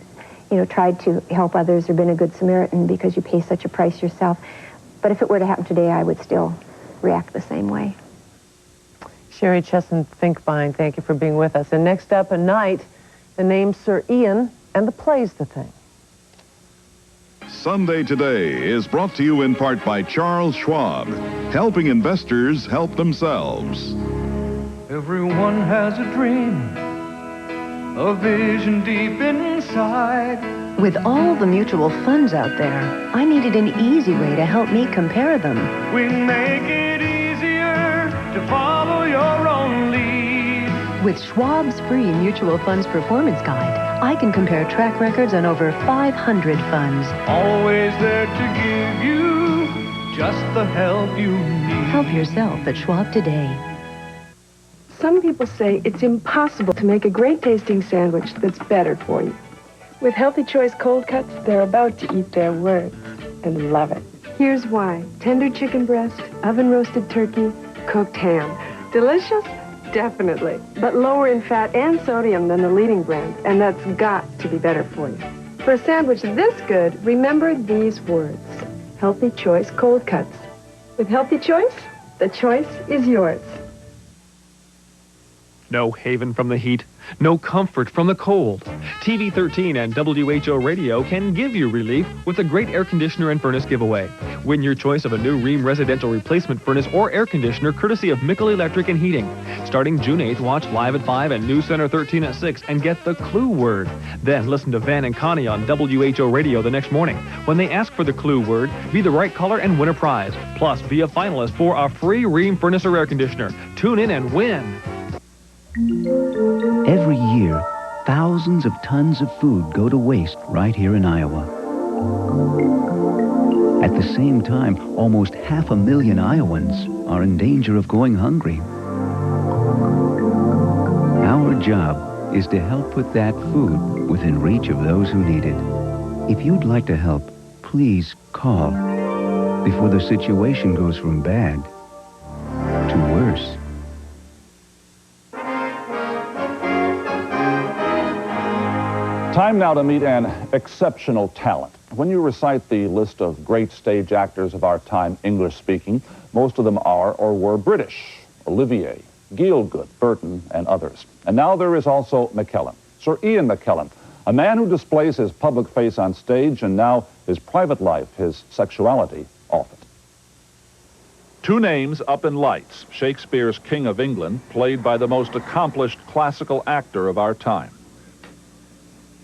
tried to help others or been a good Samaritan, because you pay such a price yourself. But if it were to happen today, I would still react the same way. Sherri Finkbine, thank you for being with us. And next up, a night, the name Sir Ian and the play's the thing. Sunday Today is brought to you in part by Charles Schwab, helping investors help themselves. Everyone has a dream, a vision deep inside. With all the mutual funds out there, I needed an easy way to help me compare them. We make it easier to follow your own lead. With Schwab's free mutual funds performance guide, I can compare track records on over 500 funds. Always there to give you just the help you need. Help yourself at Schwab today. Some people say it's impossible to make a great tasting sandwich that's better for you. With Healthy Choice cold cuts, they're about to eat their words and love it. Here's why. Tender chicken breast, oven-roasted turkey, cooked ham. Delicious? Definitely. But lower in fat and sodium than the leading brand, and that's got to be better for you. For a sandwich this good, remember these words. Healthy Choice cold cuts. With Healthy Choice, the choice is yours. No haven from the heat, no comfort from the cold. TV 13 and WHO Radio can give you relief with a great air conditioner and furnace giveaway. Win your choice of a new Rheem residential replacement furnace or air conditioner courtesy of Mickle Electric and Heating. Starting June 8th, watch Live at 5 and News Center 13 at 6 and get the clue word. Then listen to Van and Connie on WHO Radio the next morning. When they ask for the clue word, be the right caller and win a prize. Plus, be a finalist for a free Rheem furnace or air conditioner. Tune in and win. Every year, thousands of tons of food go to waste right here in Iowa. At the same time, almost 500,000 Iowans are in danger of going hungry. Our job is to help put that food within reach of those who need it. If you'd like to help, please call before the situation goes from bad to worse. Time now to meet an exceptional talent. When you recite the list of great stage actors of our time, English-speaking, most of them are or were British. Olivier, Gielgud, Burton, and others. And now there is also McKellen. Sir Ian McKellen, A man who displays his public face on stage and now his private life, his sexuality, off it. Two names up in lights. Shakespeare's King of England, played by the most accomplished classical actor of our time.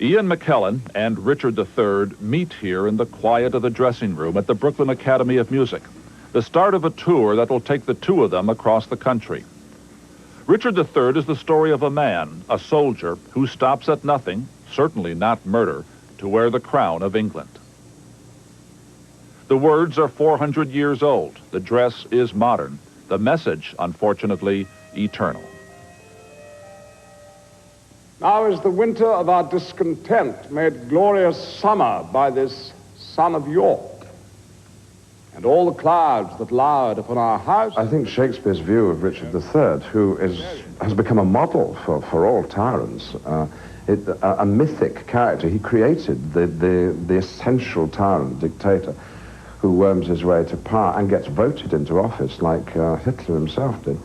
Ian McKellen and Richard III meet here in the quiet of the dressing room at the Brooklyn Academy of Music, the start of a tour that will take the two of them across the country. Richard III is the story of a man, a soldier, who stops at nothing, certainly not murder, to wear the crown of England. The words are 400 years old. The dress is modern. The message, unfortunately, eternal. Now is the winter of our discontent made glorious summer by this son of York, and all the clouds that lowered upon our house. I think Shakespeare's view of Richard III, who has become a model for all tyrants, a mythic character. He created the essential tyrant, dictator, who worms his way to power and gets voted into office like Hitler himself did,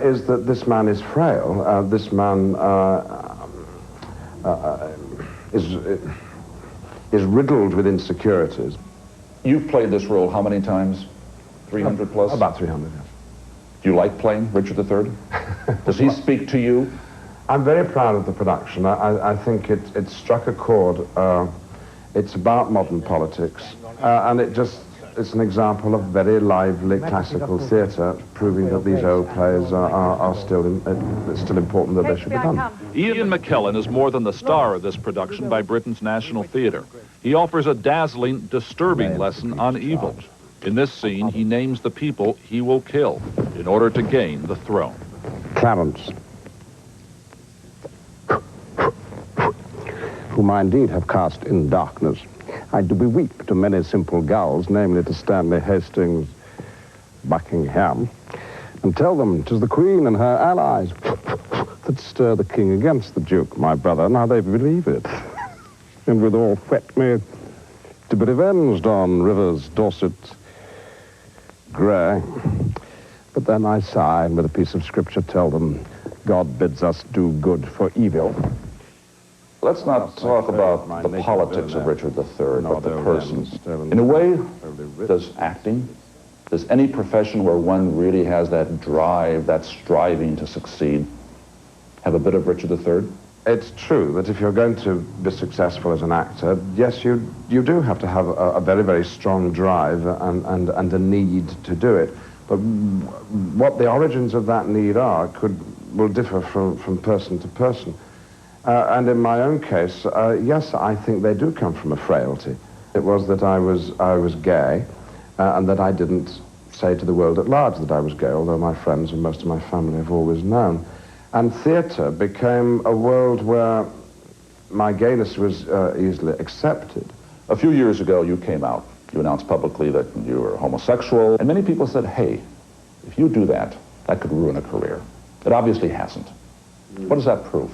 is that this man is frail. This man is riddled with insecurities. You've played this role how many times? 300 plus? About 300, yes. Do you like playing Richard III? Does he speak to you? I'm very proud of the production. I think it struck a chord. It's about modern politics, and it's an example of very lively classical theatre, proving that these old plays are still important, that they should be done. Ian McKellen is more than the star of this production by Britain's National Theatre. He offers a dazzling, disturbing lesson on evil. In this scene, he names the people he will kill in order to gain the throne. Clarence, whom I indeed have cast in darkness, I do beweep to many simple gulls, namely to Stanley Hastings, Buckingham, and tell them 'tis the Queen and her allies that stir the King against the Duke, my brother. Now they believe it, and withal whet me to be revenged on Rivers, Dorset, Grey. But then I sigh, and with a piece of scripture tell them, God bids us do good for evil. Let's not talk about the politics of Richard III, but the person. In a way, does acting, does any profession where one really has that drive, that striving to succeed, have a bit of Richard III? It's true that if you're going to be successful as an actor, yes, you do have to have a very, very strong drive and a need to do it. But what the origins of that need are will differ from person to person. And in my own case, yes, I think they do come from a frailty. It was that I was gay, and that I didn't say to the world at large that I was gay, although my friends and most of my family have always known. And theatre became a world where my gayness was easily accepted. A few years ago, you came out. You announced publicly that you were homosexual, and many people said, hey, if you do that, that could ruin a career. It obviously hasn't. What does that prove?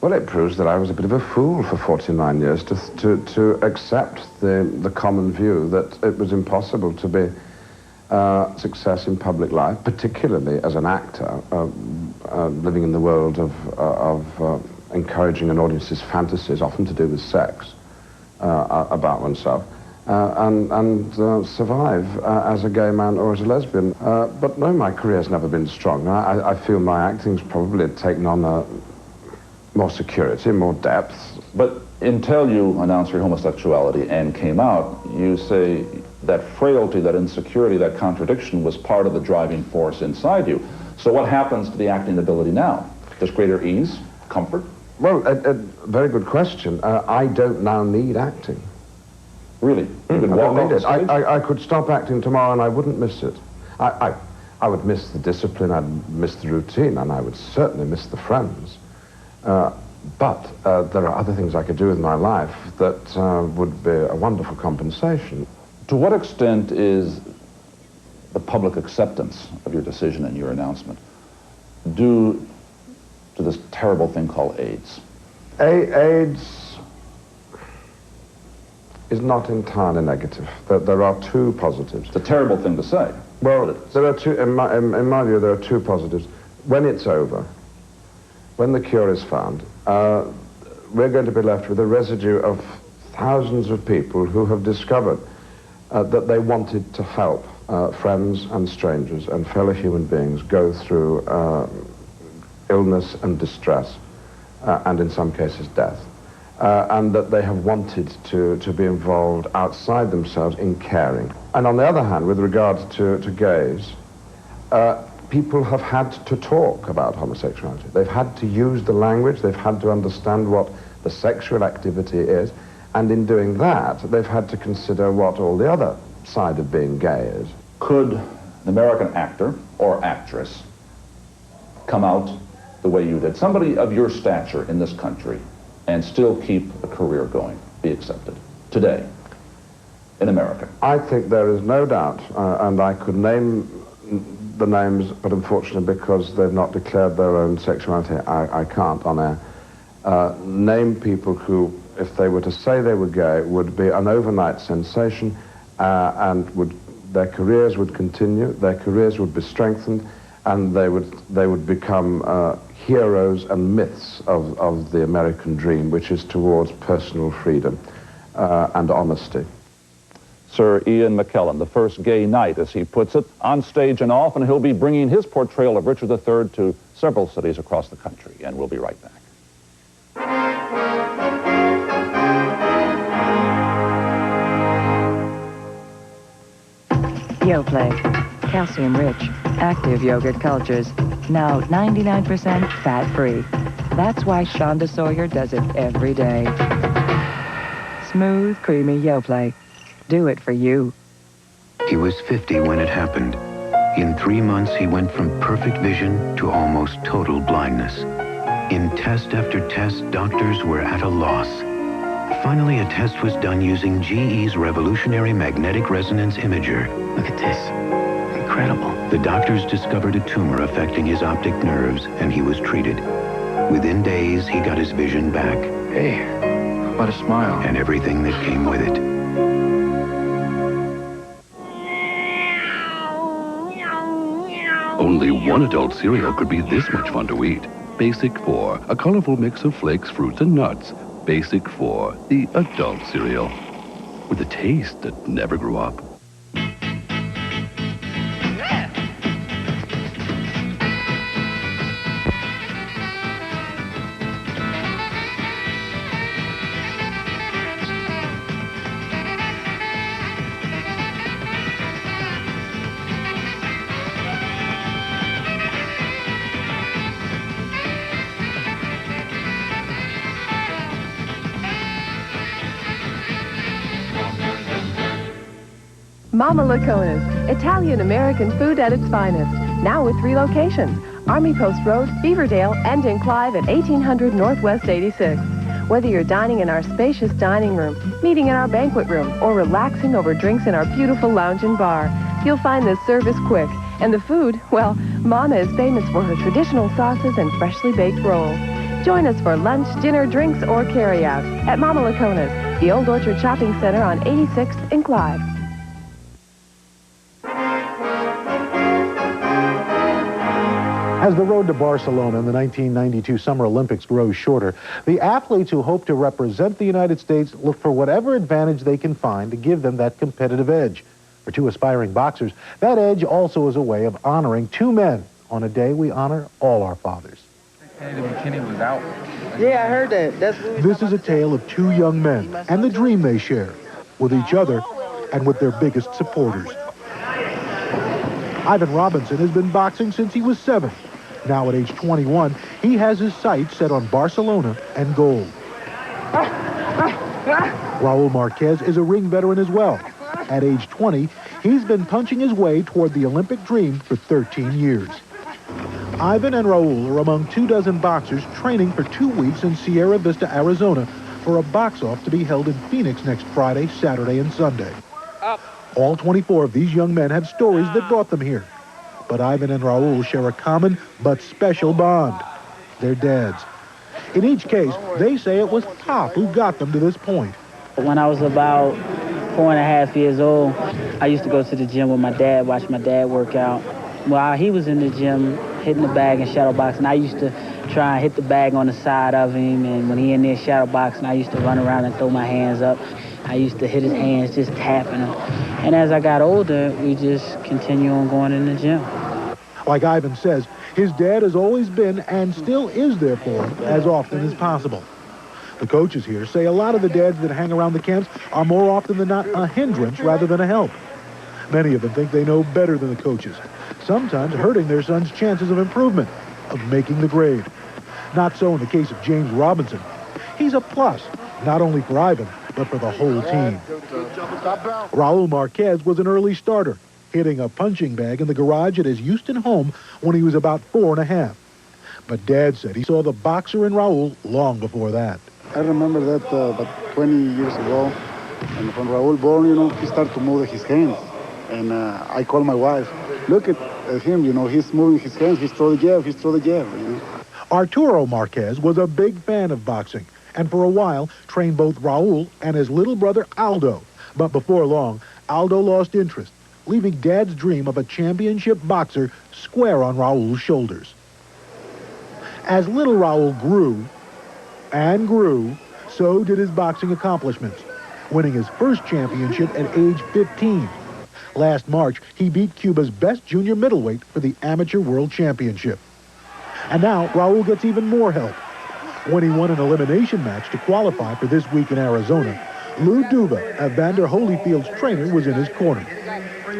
Well, it proves that I was a bit of a fool for 49 years to accept the common view that it was impossible to be success in public life, particularly as an actor, living in the world of encouraging an audience's fantasies, often to do with sex, about oneself, and survive as a gay man or as a lesbian. But no, my career's never been strong. I feel my acting's probably taken on more security, more depth. But until you announced your homosexuality and came out, you say that frailty, that insecurity, that contradiction was part of the driving force inside you. So what happens to the acting ability now? Just greater ease, comfort? Well, a very good question. I don't now need acting. Really? You could walk off the stage? I could stop acting tomorrow and I wouldn't miss it. I would miss the discipline, I'd miss the routine, and I would certainly miss the friends. But there are other things I could do with my life that would be a wonderful compensation. To what extent is the public acceptance of your decision and your announcement due to this terrible thing called AIDS? AIDS is not entirely negative. There are two positives. It's a terrible thing to say. Well, there are two, in my view, there are two positives. When it's over, when the cure is found, we're going to be left with a residue of thousands of people who have discovered that they wanted to help friends and strangers and fellow human beings go through illness and distress, and in some cases death. And that they have wanted to be involved outside themselves in caring. And on the other hand, with regard to gays, people have had to talk about homosexuality. They've had to use the language, they've had to understand what the sexual activity is, and in doing that, they've had to consider what all the other side of being gay is. Could an American actor or actress come out the way you did, somebody of your stature in this country, and still keep a career going, be accepted today in America? I think there is no doubt, and I could name the names, but unfortunately because they've not declared their own sexuality, I can't on air, name people who, if they were to say they were gay, would be an overnight sensation, and their careers would continue, their careers would be strengthened, and they would become heroes and myths of the American dream, which is towards personal freedom and honesty. Sir Ian McKellen, the first gay knight, as he puts it, on stage and off, and he'll be bringing his portrayal of Richard III to several cities across the country, and we'll be right back. YoPlay, calcium-rich, active yogurt cultures, now 99% fat-free. That's why Shonda Sawyer does it every day. Smooth, creamy YoPlay. Do it for you. He was 50 when it happened. In 3 months, he went from perfect vision to almost total blindness. In test after test, doctors were at a loss. Finally, a test was done using GE's revolutionary magnetic resonance imager. Look at this. Incredible. The doctors discovered a tumor affecting his optic nerves, and he was treated. Within days, he got his vision back. Hey, what a smile. And everything that came with it. Only one adult cereal could be this much fun to eat. Basic 4, a colorful mix of flakes, fruits, and nuts. Basic 4, the adult cereal. With a taste that never grew up. Mama Lacona's, Italian-American food at its finest. Now with 3 locations, Army Post Road, Beaverdale, and in Clive at 1800 Northwest 86. Whether you're dining in our spacious dining room, meeting in our banquet room, or relaxing over drinks in our beautiful lounge and bar, you'll find this service quick. And the food, well, Mama is famous for her traditional sauces and freshly baked rolls. Join us for lunch, dinner, drinks, or carry-out at Mama Lacona's, the Old Orchard Shopping Center on 86th in Clive. As the road to Barcelona in the 1992 Summer Olympics grows shorter, the athletes who hope to represent the United States look for whatever advantage they can find to give them that competitive edge. For 2 aspiring boxers, that edge also is a way of honoring 2 men on a day we honor all our fathers. McKinney was out. Yeah, I heard that. This is a tale of 2 young men and the dream they share with each other and with their biggest supporters. Ivan Robinson has been boxing since he was 7. Now at age 21, he has his sights set on Barcelona and gold. Raul Marquez is a ring veteran as well. At age 20, he's been punching his way toward the Olympic dream for 13 years. Ivan and Raul are among 24 boxers training for 2 weeks in Sierra Vista, Arizona, for a box-off to be held in Phoenix next Friday, Saturday, and Sunday. All 24 of these young men have stories that brought them here. But Ivan and Raul share a common but special bond. Their dads. In each case, they say it was Pop who got them to this point. When I was about 4.5 years old, I used to go to the gym with my dad, watch my dad work out. While he was in the gym, hitting the bag and shadow boxing, I used to try and hit the bag on the side of him, and when he in there shadow boxing, I used to run around and throw my hands up. I used to hit his hands, just tapping him. And as I got older, we just continue on going in the gym. Like Ivan says, his dad has always been and still is there for him as often as possible. The coaches here say a lot of the dads that hang around the camps are more often than not a hindrance rather than a help. Many of them think they know better than the coaches, sometimes hurting their son's chances of improvement, of making the grade. Not so in the case of James Robinson. He's a plus, not only for Ivan, but for the whole team. Raul Marquez was an early starter, hitting a punching bag in the garage at his Houston home when he was about 4.5. But Dad said he saw the boxer in Raul long before that. I remember that about 20 years ago, and when Raul born, you know, he started to move his hands. And I called my wife, look at him, you know, he's moving his hands, he's throwing the jab, you know. Arturo Marquez was a big fan of boxing, and for a while trained both Raul and his little brother Aldo. But before long, Aldo lost interest, leaving Dad's dream of a championship boxer square on Raul's shoulders. As little Raul grew and grew, so did his boxing accomplishments, winning his first championship at age 15. Last March, he beat Cuba's best junior middleweight for the Amateur World Championship. And now, Raul gets even more help. When he won an elimination match to qualify for this week in Arizona, Lou Duva, Evander Holyfield's trainer, was in his corner.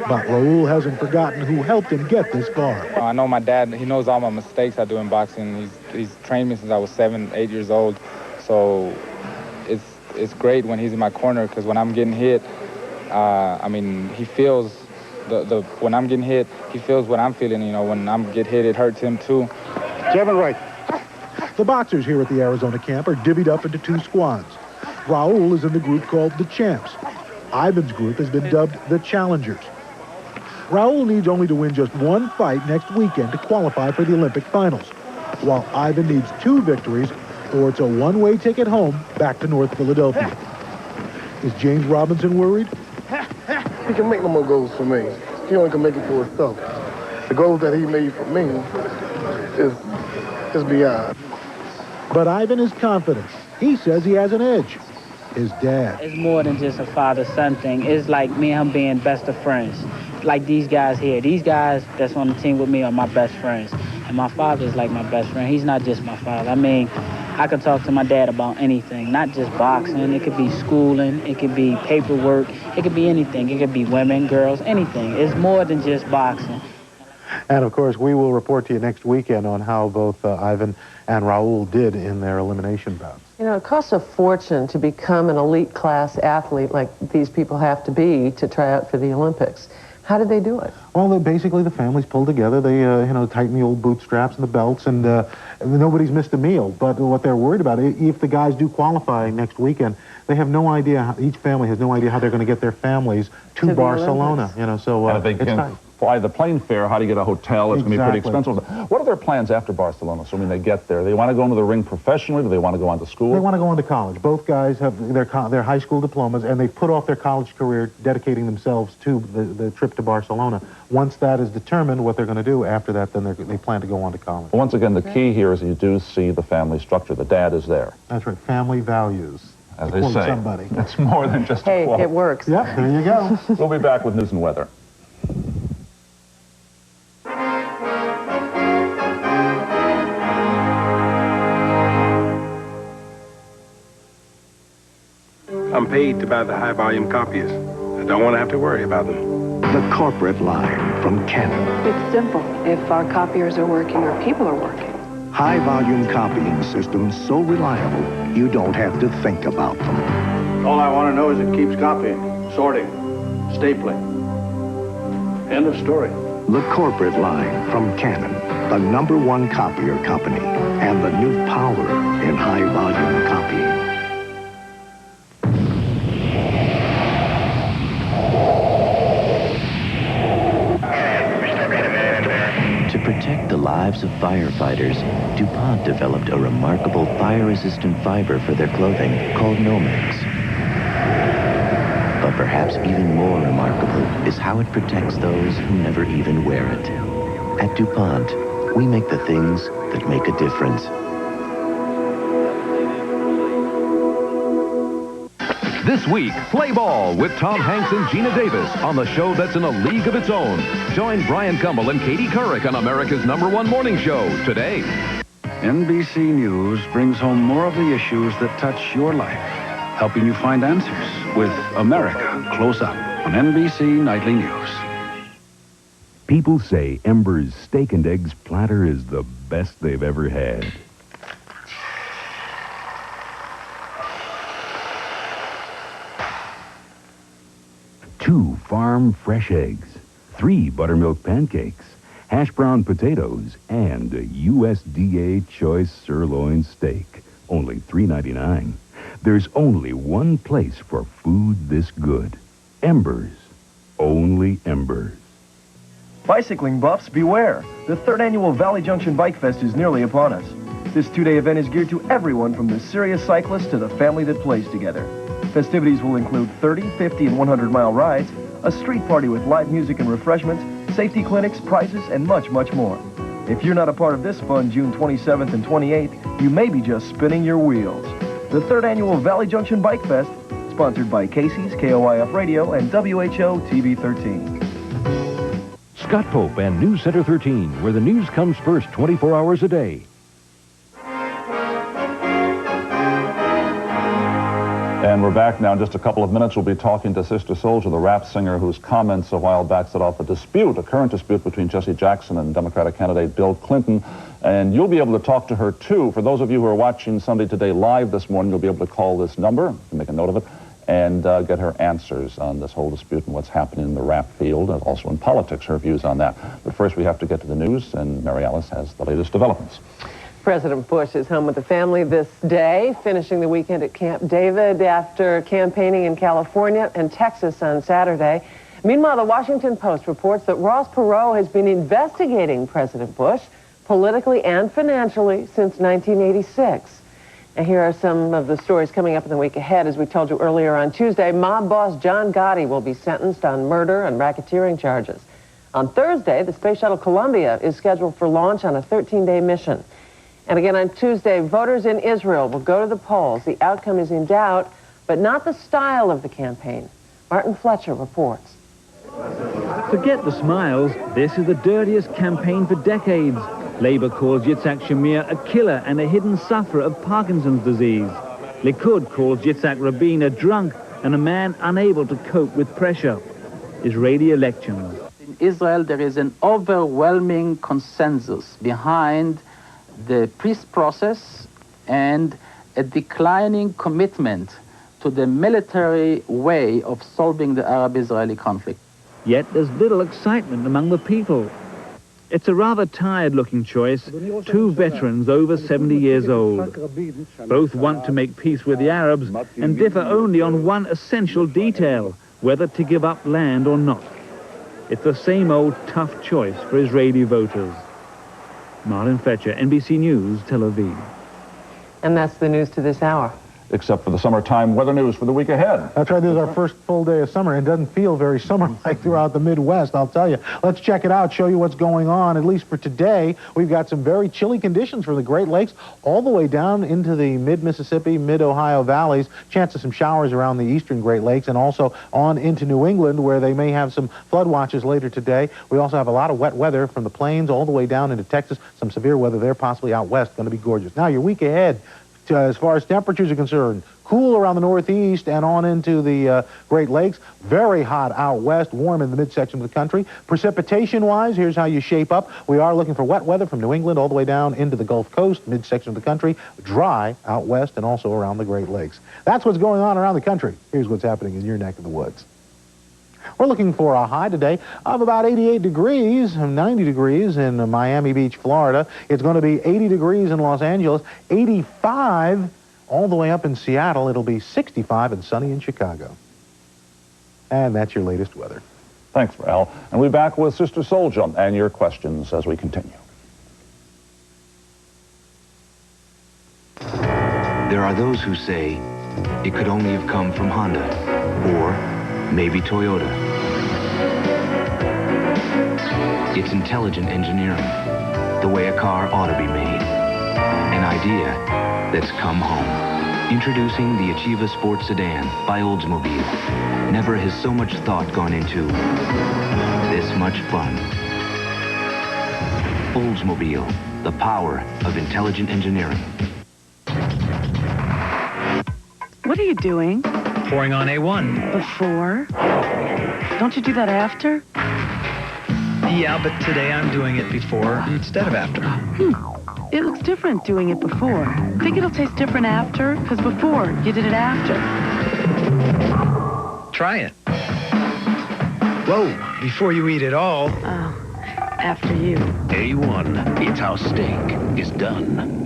But Raul hasn't forgotten who helped him get this far. I know my dad, he knows all my mistakes I do in boxing. He's trained me since I was 7, 8 years old. So it's great when he's in my corner, because when I'm getting hit, I mean, he feels when I'm getting hit, he feels what I'm feeling. You know, when I'm get hit, it hurts him too. Kevin Wright. The boxers here at the Arizona camp are divvied up into 2 squads. Raul is in the group called the Champs. Ivan's group has been dubbed the Challengers. Raul needs only to win just 1 fight next weekend to qualify for the Olympic finals, while Ivan needs 2 victories, or it's a one-way ticket home back to North Philadelphia. Is James Robinson worried? He can make no more goals for me. He only can make it for himself. The goals that he made for me is beyond. But Ivan is confident. He says he has an edge. His dad. It's more than just a father-son thing. It's like me and him being best of friends. Like these guys here. These guys that's on the team with me are my best friends. And my father is like my best friend. He's not just my father. I mean, I could talk to my dad about anything, not just boxing. It could be schooling. It could be paperwork. It could be anything. It could be women, girls, anything. It's more than just boxing. And, of course, we will report to you next weekend on how both Ivan and Raul did in their elimination bouts. You know, it costs a fortune to become an elite class athlete like these people have to be to try out for the Olympics. How did they do it? Well, basically the families pulled together. They, tightened the old bootstraps and the belts, and nobody's missed a meal. But what they're worried about, if the guys do qualify next weekend, they have no idea, each family has no idea how they're going to get their families to Barcelona. You know, so and if they it's can tight. fly the plane fare, how do you get a hotel? It's going to be pretty Exactly. expensive. What are their plans after Barcelona, assuming they get there? They want to go into the ring professionally? Do they want to go on to school? They want to go on to college. Both guys have their high school diplomas, and they put off their college career, dedicating themselves to the trip to Barcelona. Once that is determined, what they're going to do after that, then they plan to go on to college. Well, once again, the key here is that you do see the family structure. The dad is there. That's right. Family values. As To they quote say. somebody. It's more than just a quote. Hey, it works. Yep, there you go. We'll be back with news and weather. I'm paid to buy the high-volume copies. I don't want to have to worry about them. The corporate line from Canon. It's simple. If our copiers are working, our people are working. High-volume copying systems so reliable, you don't have to think about them. All I want to know is it keeps copying, sorting, stapling. End of story. The corporate line from Canon, the #1 copier company, and the new power in high-volume copying. To protect the lives of firefighters, DuPont developed a remarkable fire-resistant fiber for their clothing called Nomex. But perhaps even more remarkable is how it protects those who never even wear it. At DuPont, we make the things that make a difference. This week, play ball with Tom Hanks and Gina Davis on the show that's in a league of its own. Join Brian Gumbel and Katie Couric on America's #1 morning show today. NBC News brings home more of the issues that touch your life, helping you find answers with America Close Up on NBC Nightly News. People say Ember's steak and eggs platter is the best they've ever had. 2 farm fresh eggs, 3 buttermilk pancakes, hash brown potatoes, and a USDA choice sirloin steak. Only $3.99. There's only one place for food this good. Embers. Only Embers. Bicycling buffs, beware. The 3rd annual Valley Junction Bike Fest is nearly upon us. This 2-day event is geared to everyone from the serious cyclist to the family that plays together. Festivities will include 30, 50, and 100-mile rides, a street party with live music and refreshments, safety clinics, prizes, and much, much more. If you're not a part of this fun June 27th and 28th, you may be just spinning your wheels. The 3rd annual Valley Junction Bike Fest, sponsored by Casey's, KOIF Radio, and WHO TV 13. Scott Pope and News Center 13, where the news comes first 24 hours a day. And we're back now. In just a couple of minutes, we'll be talking to Sister Souljah, the rap singer whose comments a while back set off a current dispute between Jesse Jackson and Democratic candidate Bill Clinton. And you'll be able to talk to her, too. For those of you who are watching Sunday Today live this morning, you'll be able to call this number, make a note of it, and get her answers on this whole dispute and what's happening in the rap field and also in politics, her views on that. But first, we have to get to the news, and Mary Alice has the latest developments. President Bush is home with the family this day, finishing the weekend at Camp David after campaigning in California and Texas on Saturday. Meanwhile, the Washington Post reports that Ross Perot has been investigating President Bush politically and financially since 1986. And here are some of the stories coming up in the week ahead. As we told you earlier on Tuesday, mob boss John Gotti will be sentenced on murder and racketeering charges. On Thursday, the Space Shuttle Columbia is scheduled for launch on a 13-day mission. And again on Tuesday, voters in Israel will go to the polls. The outcome is in doubt, but not the style of the campaign. Martin Fletcher reports. Forget the smiles. This is the dirtiest campaign for decades. Labour calls Yitzhak Shamir a killer and a hidden sufferer of Parkinson's disease. Likud calls Yitzhak Rabin a drunk and a man unable to cope with pressure. Israeli elections. In Israel, there is an overwhelming consensus behind the peace process and a declining commitment to the military way of solving the Arab-Israeli conflict. Yet there's little excitement among the people. It's a rather tired-looking choice, 2 veterans over 70 years old. Both want to make peace with the Arabs and differ only on one essential detail, whether to give up land or not. It's the same old tough choice for Israeli voters. Martin Fletcher, NBC News, Tel Aviv. And that's the news to this hour. Except for the summertime weather news for the week ahead. That's right. This is our first full day of summer, and it doesn't feel very summer-like throughout the Midwest, I'll tell you. Let's check it out, show you what's going on. At least for today, we've got some very chilly conditions for the Great Lakes, all the way down into the mid-Mississippi, mid-Ohio valleys. Chance of some showers around the eastern Great Lakes, and also on into New England, where they may have some flood watches later today. We also have a lot of wet weather from the plains all the way down into Texas. Some severe weather there, possibly out west. Going to be gorgeous. Now, your week ahead, as far as temperatures are concerned, cool around the northeast and on into the Great Lakes. Very hot out west, warm in the midsection of the country. Precipitation-wise, here's how you shape up. We are looking for wet weather from New England all the way down into the Gulf Coast, midsection of the country. Dry out west and also around the Great Lakes. That's what's going on around the country. Here's what's happening in your neck of the woods. We're looking for a high today of about 88 degrees, 90 degrees in Miami Beach, Florida. It's going to be 80 degrees in Los Angeles, 85 all the way up in Seattle. It'll be 65 and sunny in Chicago. And that's your latest weather. Thanks, Al. And we'll be back with Sister Souljah and your questions as we continue. There are those who say it could only have come from Honda or maybe Toyota. It's intelligent engineering, the way a car ought to be made. An idea that's come home. Introducing the Achieva Sport Sedan by Oldsmobile. Never has so much thought gone into this much fun. Oldsmobile, the power of intelligent engineering. What are you doing? Pouring on A1. Before? Don't you do that after? Yeah, but today I'm doing it before instead of after. It looks different doing it before. Think it'll taste different after? Because before, you did it after. Try it. Whoa, before you eat it all. Oh, after you. A1, it's how steak is done.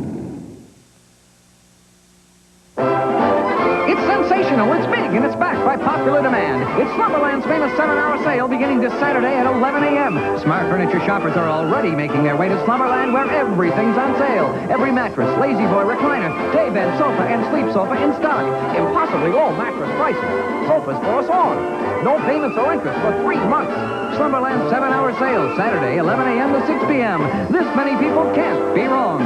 It's sensational, it's big, and it's backed by popular demand. It's Slumberland's famous 7-hour sale beginning this Saturday at 11 a.m. Smart furniture shoppers are already making their way to Slumberland, where everything's on sale. Every mattress, lazy boy recliner, daybed, sofa, and sleep sofa in stock. Impossibly low mattress prices. Sofas for us all. No payments or interest for 3 months. Slumberland's 7-hour sale, Saturday, 11 a.m. to 6 p.m. This many people can't be wrong.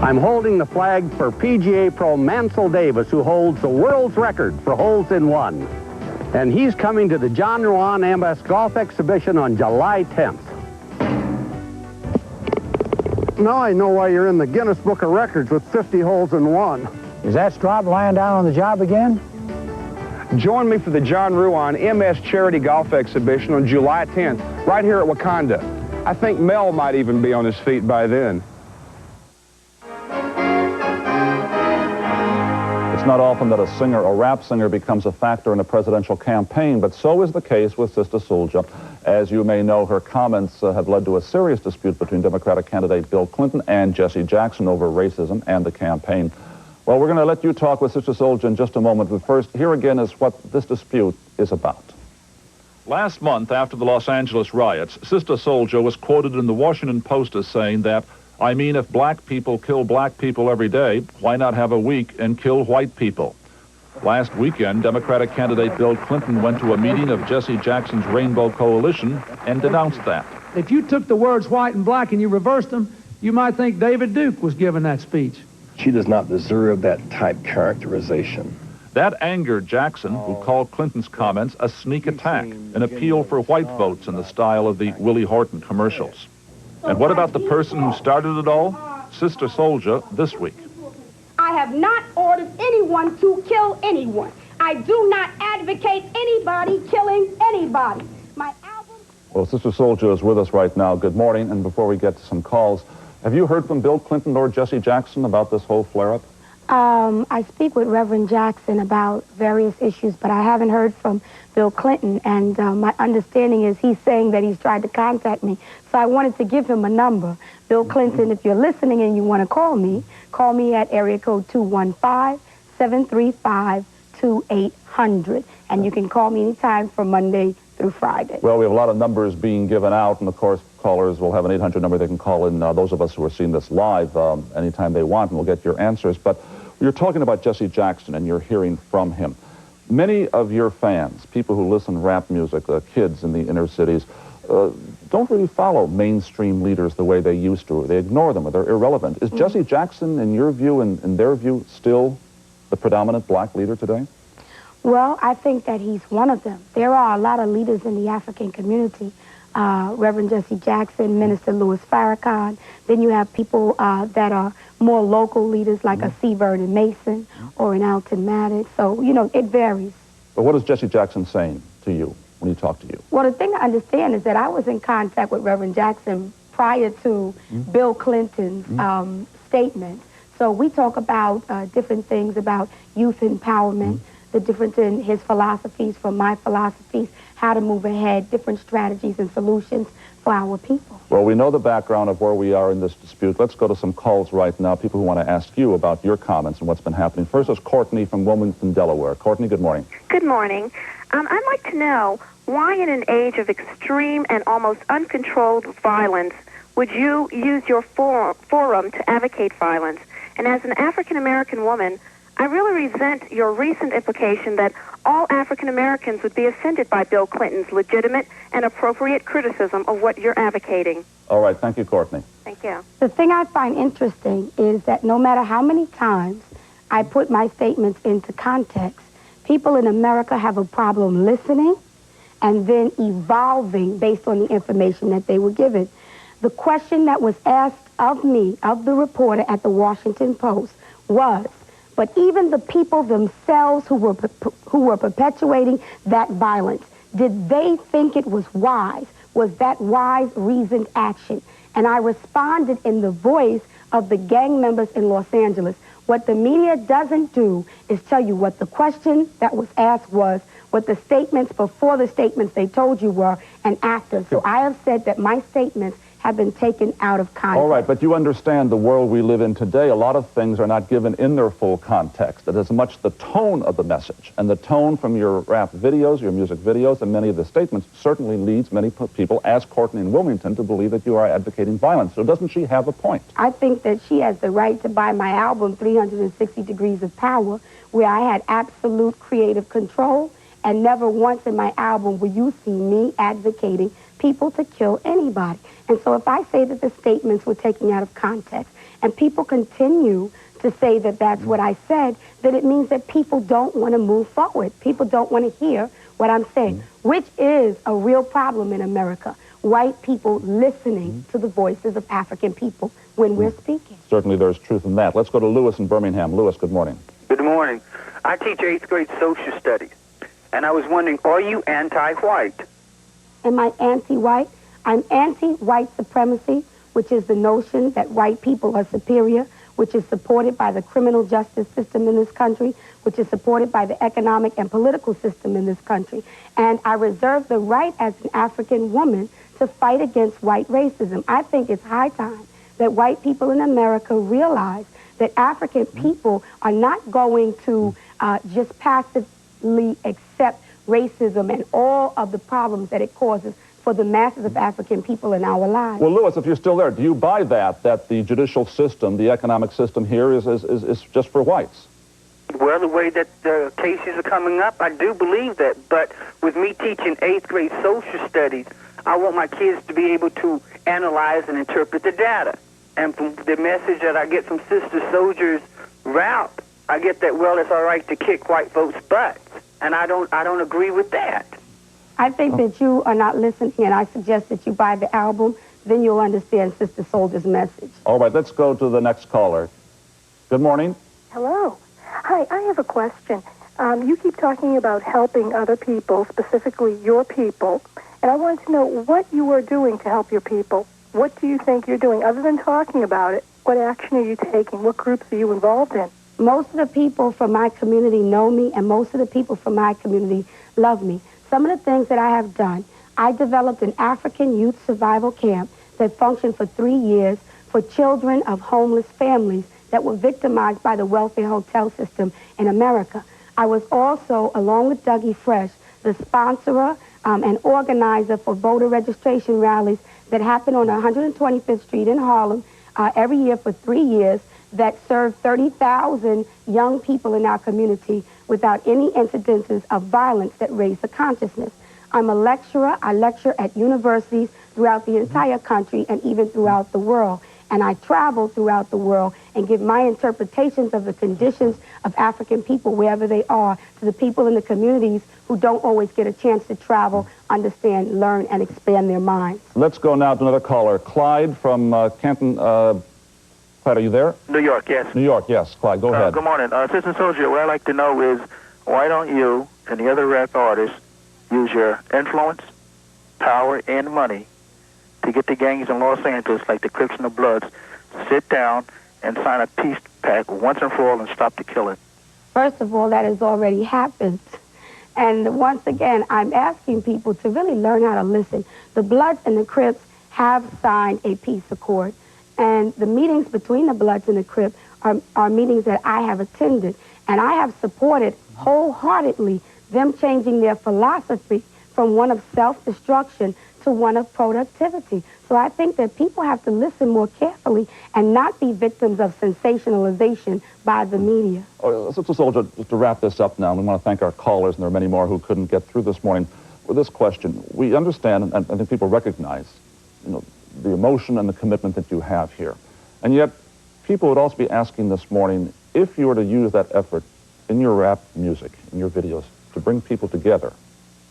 I'm holding the flag for PGA pro Mansell Davis, who holds the world's record for holes in one. And he's coming to the John Ruan MS Golf Exhibition on July 10th. Now I know why you're in the Guinness Book of Records with 50 holes in one. Is that Straub lying down on the job again? Join me for the John Ruan MS Charity Golf Exhibition on July 10th, right here at Wakanda. I think Mel might even be on his feet by then. It's not often that a singer, a rap singer, becomes a factor in a presidential campaign, but so is the case with Sister Souljah. As you may know, her comments have led to a serious dispute between Democratic candidate Bill Clinton and Jesse Jackson over racism and the campaign. Well, we're going to let you talk with Sister Souljah in just a moment, but first, here again is what this dispute is about. Last month, after the Los Angeles riots, Sister Souljah was quoted in the Washington Post as saying that, I mean, if black people kill black people every day, why not have a week and kill white people? Last weekend, Democratic candidate Bill Clinton went to a meeting of Jesse Jackson's Rainbow Coalition and denounced that. If you took the words white and black and you reversed them, you might think David Duke was giving that speech. She does not deserve that type characterization. That angered Jackson, who called Clinton's comments a sneak attack, an appeal for white votes in the style of the Willie Horton commercials. And what about the person who started it all? Sister Souljah this week. I have not ordered anyone to kill anyone. I do not advocate anybody killing anybody. Well, Sister Souljah is with us right now. Good morning. And before we get to some calls, have you heard from Bill Clinton or Jesse Jackson about this whole flare-up? I speak with Reverend Jackson about various issues, but I haven't heard from Bill Clinton, and my understanding is he's saying that he's tried to contact me, so I wanted to give him a number. Bill Clinton, if you're listening and you want to call me at area code 215-735-2800, and you can call me anytime from Monday through Friday. Well, we have a lot of numbers being given out, and of course, callers will have an 800 number they can call in, those of us who are seeing this live anytime they want, and we'll get your answers. But you're talking about Jesse Jackson, and you're hearing from him. Many of your fans, people who listen to rap music, kids in the inner cities, don't really follow mainstream leaders the way they used to. They ignore them, or they're irrelevant. Is Jesse Jackson, in your view and in their view, still the predominant black leader today? Well, I think that he's one of them. There are a lot of leaders in the African community. Reverend Jesse Jackson, Minister Louis Farrakhan. Then you have people that are more local leaders like a C. Vernon Mason or an Alton Maddox. So, you know, it varies. But what is Jesse Jackson saying to you when he talked to you? Well, the thing I understand is that I was in contact with Reverend Jackson prior to Bill Clinton's statement. So we talk about different things about youth empowerment, the difference in his philosophies from my philosophies, how to move ahead, different strategies and solutions for our people. Well, we know the background of where we are in this dispute. Let's go to some calls right now, people who want to ask you about your comments and what's been happening. First is Courtney from Wilmington, Delaware. Courtney, good morning. Good morning. I'd like to know why in an age of extreme and almost uncontrolled violence would you use your forum to advocate violence? And as an African-American woman, I really resent your recent implication that all African Americans would be offended by Bill Clinton's legitimate and appropriate criticism of what you're advocating. All right, thank you, Courtney. Thank you. The thing I find interesting is that no matter how many times I put my statements into context, people in America have a problem listening and then evolving based on the information that they were given. The question that was asked of me, of the reporter at the Washington Post, was, but even the people themselves who were perpetuating that violence, did they think it was wise? Was that wise, reasoned action? And I responded in the voice of the gang members in Los Angeles. What the media doesn't do is tell you what the question that was asked was, what the statements before the statements they told you were, and after. So I have said that my statements have been taken out of context. All right, but you understand the world we live in today, a lot of things are not given in their full context. It is much the tone of the message, and the tone from your rap videos, your music videos, and many of the statements certainly leads many people, as Courtney in Wilmington, to believe that you are advocating violence. So doesn't she have a point? I think that she has the right to buy my album, 360 Degrees of Power, where I had absolute creative control, and never once in my album will you see me advocating people to kill anybody. And so if I say that the statements were taken out of context and people continue to say that that's what I said, then it means that people don't want to move forward. People don't want to hear what I'm saying, which is a real problem in America. White people listening to the voices of African people when we're speaking. Certainly there's truth in that. Let's go to Lewis in Birmingham. Lewis, good morning. Good morning. I teach 8th grade social studies, and I was wondering, are you anti-white? Am I anti-white? I'm anti-white supremacy, which is the notion that white people are superior, which is supported by the criminal justice system in this country, which is supported by the economic and political system in this country. And I reserve the right as an African woman to fight against white racism. I think it's high time that white people in America realize that African people are not going to just passively accept racism and all of the problems that it causes for the masses of African people in our lives. Well, Lewis, if you're still there, do you buy that the judicial system, the economic system here is just for whites? Well, the way that the cases are coming up, I do believe that. But with me teaching 8th grade social studies, I want my kids to be able to analyze and interpret the data. And from the message that I get from Sister Souljah's route, I get that, well, it's all right to kick white folks' butts. And I don't agree with that. I think that you are not listening, and I suggest that you buy the album. Then you'll understand Sister Souljah's message. All right, let's go to the next caller. Good morning. Hello. Hi, I have a question. You keep talking about helping other people, specifically your people, and I wanted to know what you are doing to help your people. What do you think you're doing? Other than talking about it, what action are you taking? What groups are you involved in? Most of the people from my community know me, and most of the people from my community love me. Some of the things that I have done, I developed an African youth survival camp that functioned for 3 years for children of homeless families that were victimized by the welfare hotel system in America. I was also, along with Dougie Fresh, the sponsorer and organizer for voter registration rallies that happen on 125th Street in Harlem every year for 3 years that served 30,000 young people in our community without any incidences of violence that raised the consciousness. I'm a lecturer. I lecture at universities throughout the entire country and even throughout the world. And I travel throughout the world and give my interpretations of the conditions of African people wherever they are to the people in the communities who don't always get a chance to travel, understand, learn, and expand their minds. Let's go now to another caller. Clyde from Canton. Clyde, are you there? New York, yes. New York, yes. Clyde, go ahead. Good morning. Sister Souljah, what I'd like to know is, why don't you and the other rap artists use your influence, power, and money to get the gangs in Los Angeles, like the Crips and the Bloods, sit down and sign a peace pact once and for all and stop the killing? First of all, that has already happened. And once again, I'm asking people to really learn how to listen. The Bloods and the Crips have signed a peace accord. And the meetings between the Bloods and the Crips are meetings that I have attended. And I have supported wholeheartedly them changing their philosophy from one of self-destruction to one of productivity. So I think that people have to listen more carefully and not be victims of sensationalization by the media. Sister Souljah, just to wrap this up now, we want to thank our callers, and there are many more who couldn't get through this morning, with this question. We understand, and I think people recognize, the emotion and the commitment that you have here. And yet, people would also be asking this morning, if you were to use that effort in your rap music, in your videos, to bring people together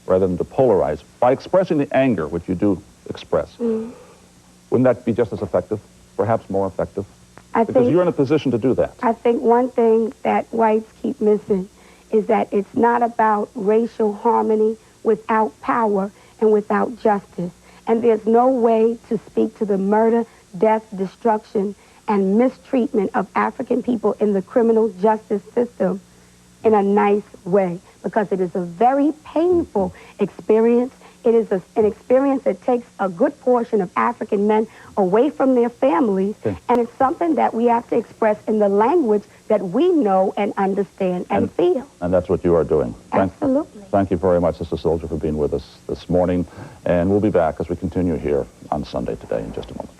rather than to polarize, by expressing the anger which you do express, wouldn't that be just as effective, perhaps more effective? Because you're in a position to do that. I think one thing that whites keep missing is that it's not about racial harmony without power and without justice. And there's no way to speak to the murder, death, destruction, and mistreatment of African people in the criminal justice system in a nice way, because it is a very painful experience. It is an experience that takes a good portion of African men away from their families, and it's something that we have to express in the language that we know and understand and feel. And that's what you are doing. Absolutely. Thank you very much, Sister Souljah, for being with us this morning, and we'll be back as we continue here on Sunday Today in just a moment.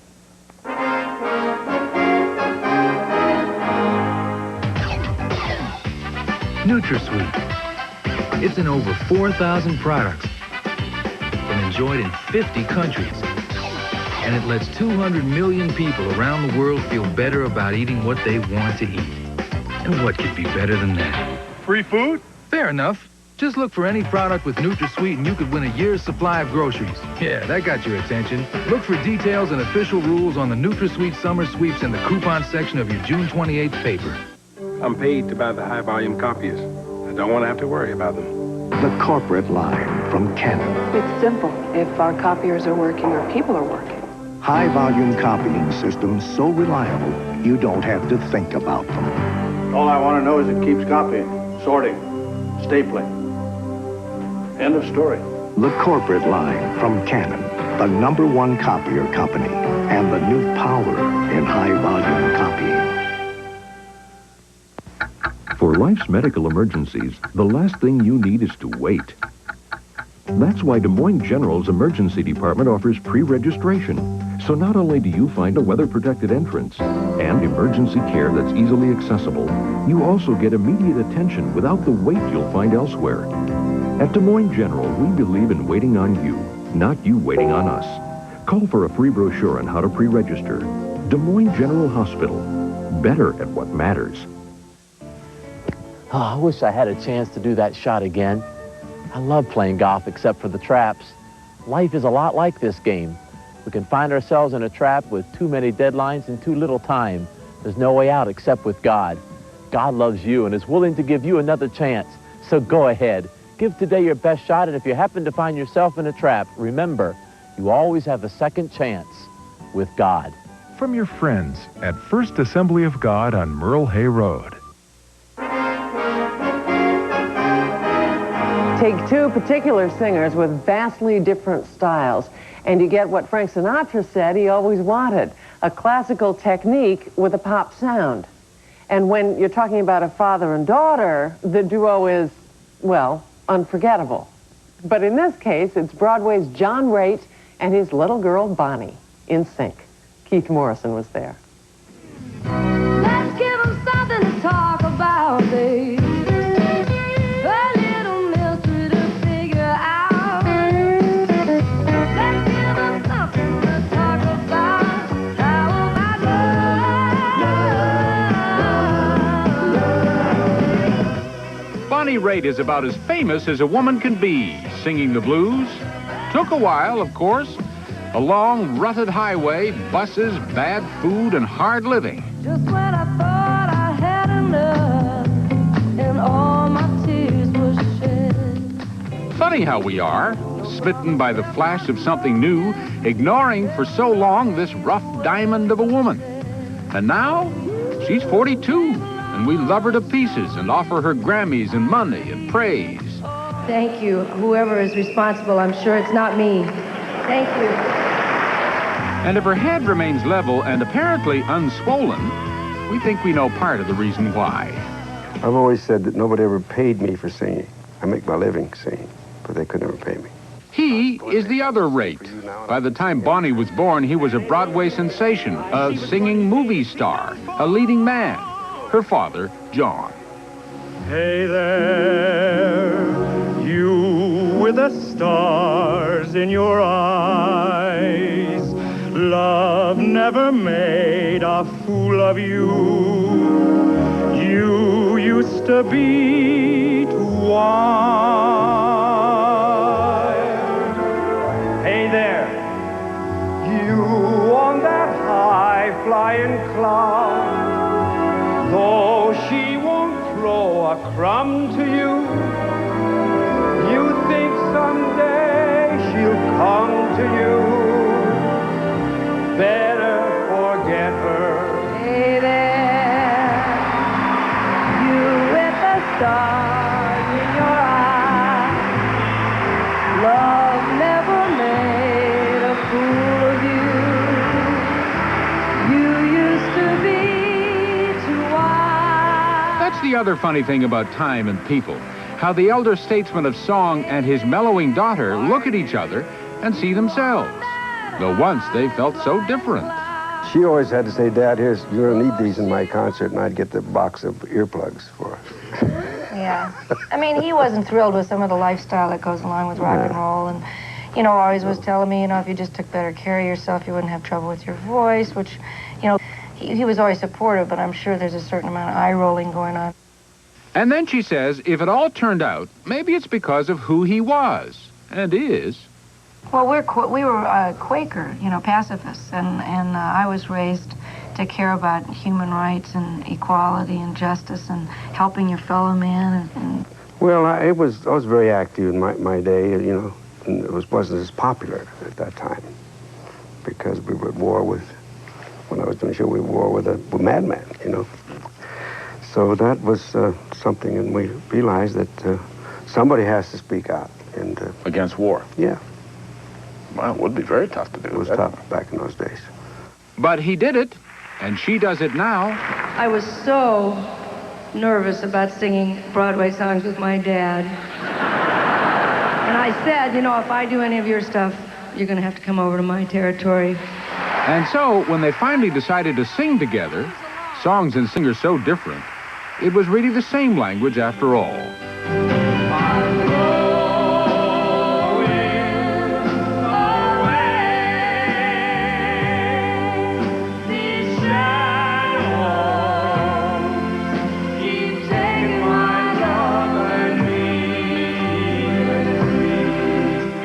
NutraSweet. It's in over 4,000 products and enjoyed in 50 countries. And it lets 200 million people around the world feel better about eating what they want to eat. And what could be better than that? Free food? Fair enough. Just look for any product with NutraSweet and you could win a year's supply of groceries. Yeah, that got your attention. Look for details and official rules on the NutraSweet Summer Sweeps in the coupon section of your June 28th paper. I'm paid to buy the high-volume copies. I don't want to have to worry about them. The corporate line from Canon. It's simple. If our copiers are working, our people are working. High-volume copying systems so reliable, you don't have to think about them. All I want to know is it keeps copying, sorting, stapling. End of story. The corporate line from Canon, the #1 copier company, and the new power in high-volume copying. For life's medical emergencies, the last thing you need is to wait. That's why Des Moines General's Emergency Department offers pre-registration. So not only do you find a weather-protected entrance and emergency care that's easily accessible, you also get immediate attention without the wait you'll find elsewhere. At Des Moines General, we believe in waiting on you, not you waiting on us. Call for a free brochure on how to pre-register. Des Moines General Hospital. Better at what matters. Oh, I wish I had a chance to do that shot again. I love playing golf except for the traps. Life is a lot like this game. We can find ourselves in a trap with too many deadlines and too little time. There's no way out except with God. God loves you and is willing to give you another chance. So go ahead. Give today your best shot, and if you happen to find yourself in a trap, remember, you always have a second chance with God. From your friends at First Assembly of God on Merle Hay Road. Take two particular singers with vastly different styles, and you get what Frank Sinatra said he always wanted, a classical technique with a pop sound. And when you're talking about a father and daughter, the duo is, well, unforgettable. But in this case, it's Broadway's John Raitt and his little girl Bonnie in sync. Keith Morrison was there. Let's give them something to talk about, babe. Bonnie Raitt is about as famous as a woman can be, singing the blues. Took a while, of course. A long, rutted highway, buses, bad food, and hard living. Just when I thought I had enough, and all my tears were shed. Funny how we are, smitten by the flash of something new, ignoring for so long this rough diamond of a woman. And now, she's 42. And we love her to pieces and offer her Grammys and money and praise. Thank you. Whoever is responsible, I'm sure it's not me. Thank you. And if her head remains level and apparently unswollen, we think we know part of the reason why. I've always said that nobody ever paid me for singing. I make my living singing, but they could never pay me. He is the other Raitt. By the time Bonnie was born, he was a Broadway sensation, a singing movie star, a leading man. Her father, John. Hey there, you with the stars in your eyes. Love never made a fool of you. You used to be too wild. Hey there, you on that high-flying cloud. Though she won't throw a crumb to you, you think someday she'll come to you. Better forget her. Hey there, you with the stars in your eyes. Love never made a fool of you. You used to be too wise. That's the other funny thing about time and people. How the elder statesman of song and his mellowing daughter look at each other and see themselves. Though once they felt so different. She always had to say, Dad, you're going to need these in my concert, and I'd get the box of earplugs for her. Yeah. I mean, he wasn't thrilled with some of the lifestyle that goes along with rock and roll. And, you know, always was telling me, you know, if you just took better care of yourself, you wouldn't have trouble with your voice, which, you know, he was always supportive, but I'm sure there's a certain amount of eye-rolling going on. And then she says, if it all turned out, maybe it's because of who he was and is. Well, we were Quaker, you know, pacifists, and I was raised to care about human rights and equality and justice and helping your fellow man. Well, I was very active in my day, you know, and it wasn't as popular at that time because we were at war with, when I was doing the show, we were at war with a madman, you know. So that was something, and we realized that somebody has to speak out. And against war? Yeah. Well, it would be very tough to do. It was tough back in those days. But he did it, and she does it now. I was so nervous about singing Broadway songs with my dad. And I said, you know, if I do any of your stuff, you're going to have to come over to my territory. And so, when they finally decided to sing together, songs and singers so different, it was really the same language after all.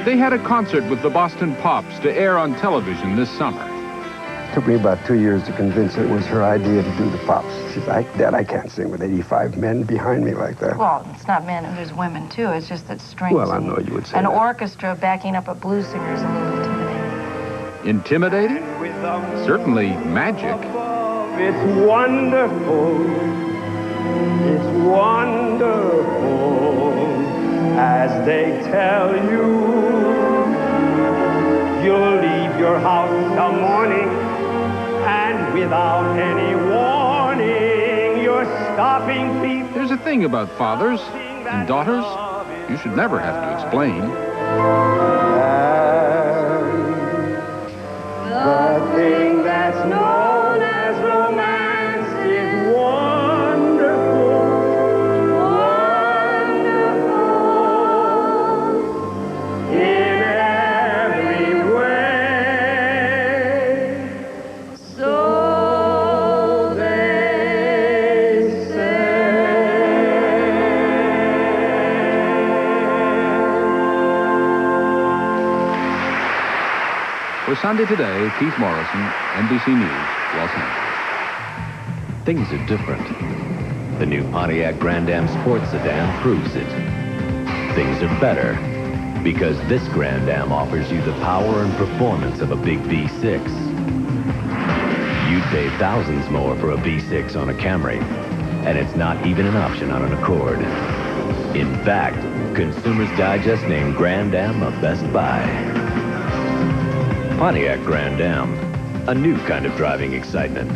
They had a concert with the Boston Pops to air on television this summer. It took me about 2 years to convince her it was her idea to do the Pops. She said, Dad, I can't sing with 85 men behind me like that. Well, it's not men, there's women, too. It's just that strings. Well, I know you would say an that. orchestra backing up a blues singer is a little intimidating. Intimidating? Certainly magic. It's wonderful. It's wonderful. As they tell you, you'll leave your house some morning, and without any warning, you're stopping people. There's a thing about fathers and daughters you should never have to explain. The thing that's known as romance is wonderful, wonderful in every way. So they say. For Sunday Today, Keith Morrison, NBC News, Los Angeles. Things are different. The new Pontiac Grand Am sports sedan proves it. Things are better because this Grand Am offers you the power and performance of a big V6. You'd pay thousands more for a V6 on a Camry, and it's not even an option on an Accord. In fact, Consumers Digest named Grand Am a Best Buy. Pontiac Grand Am, a new kind of driving excitement.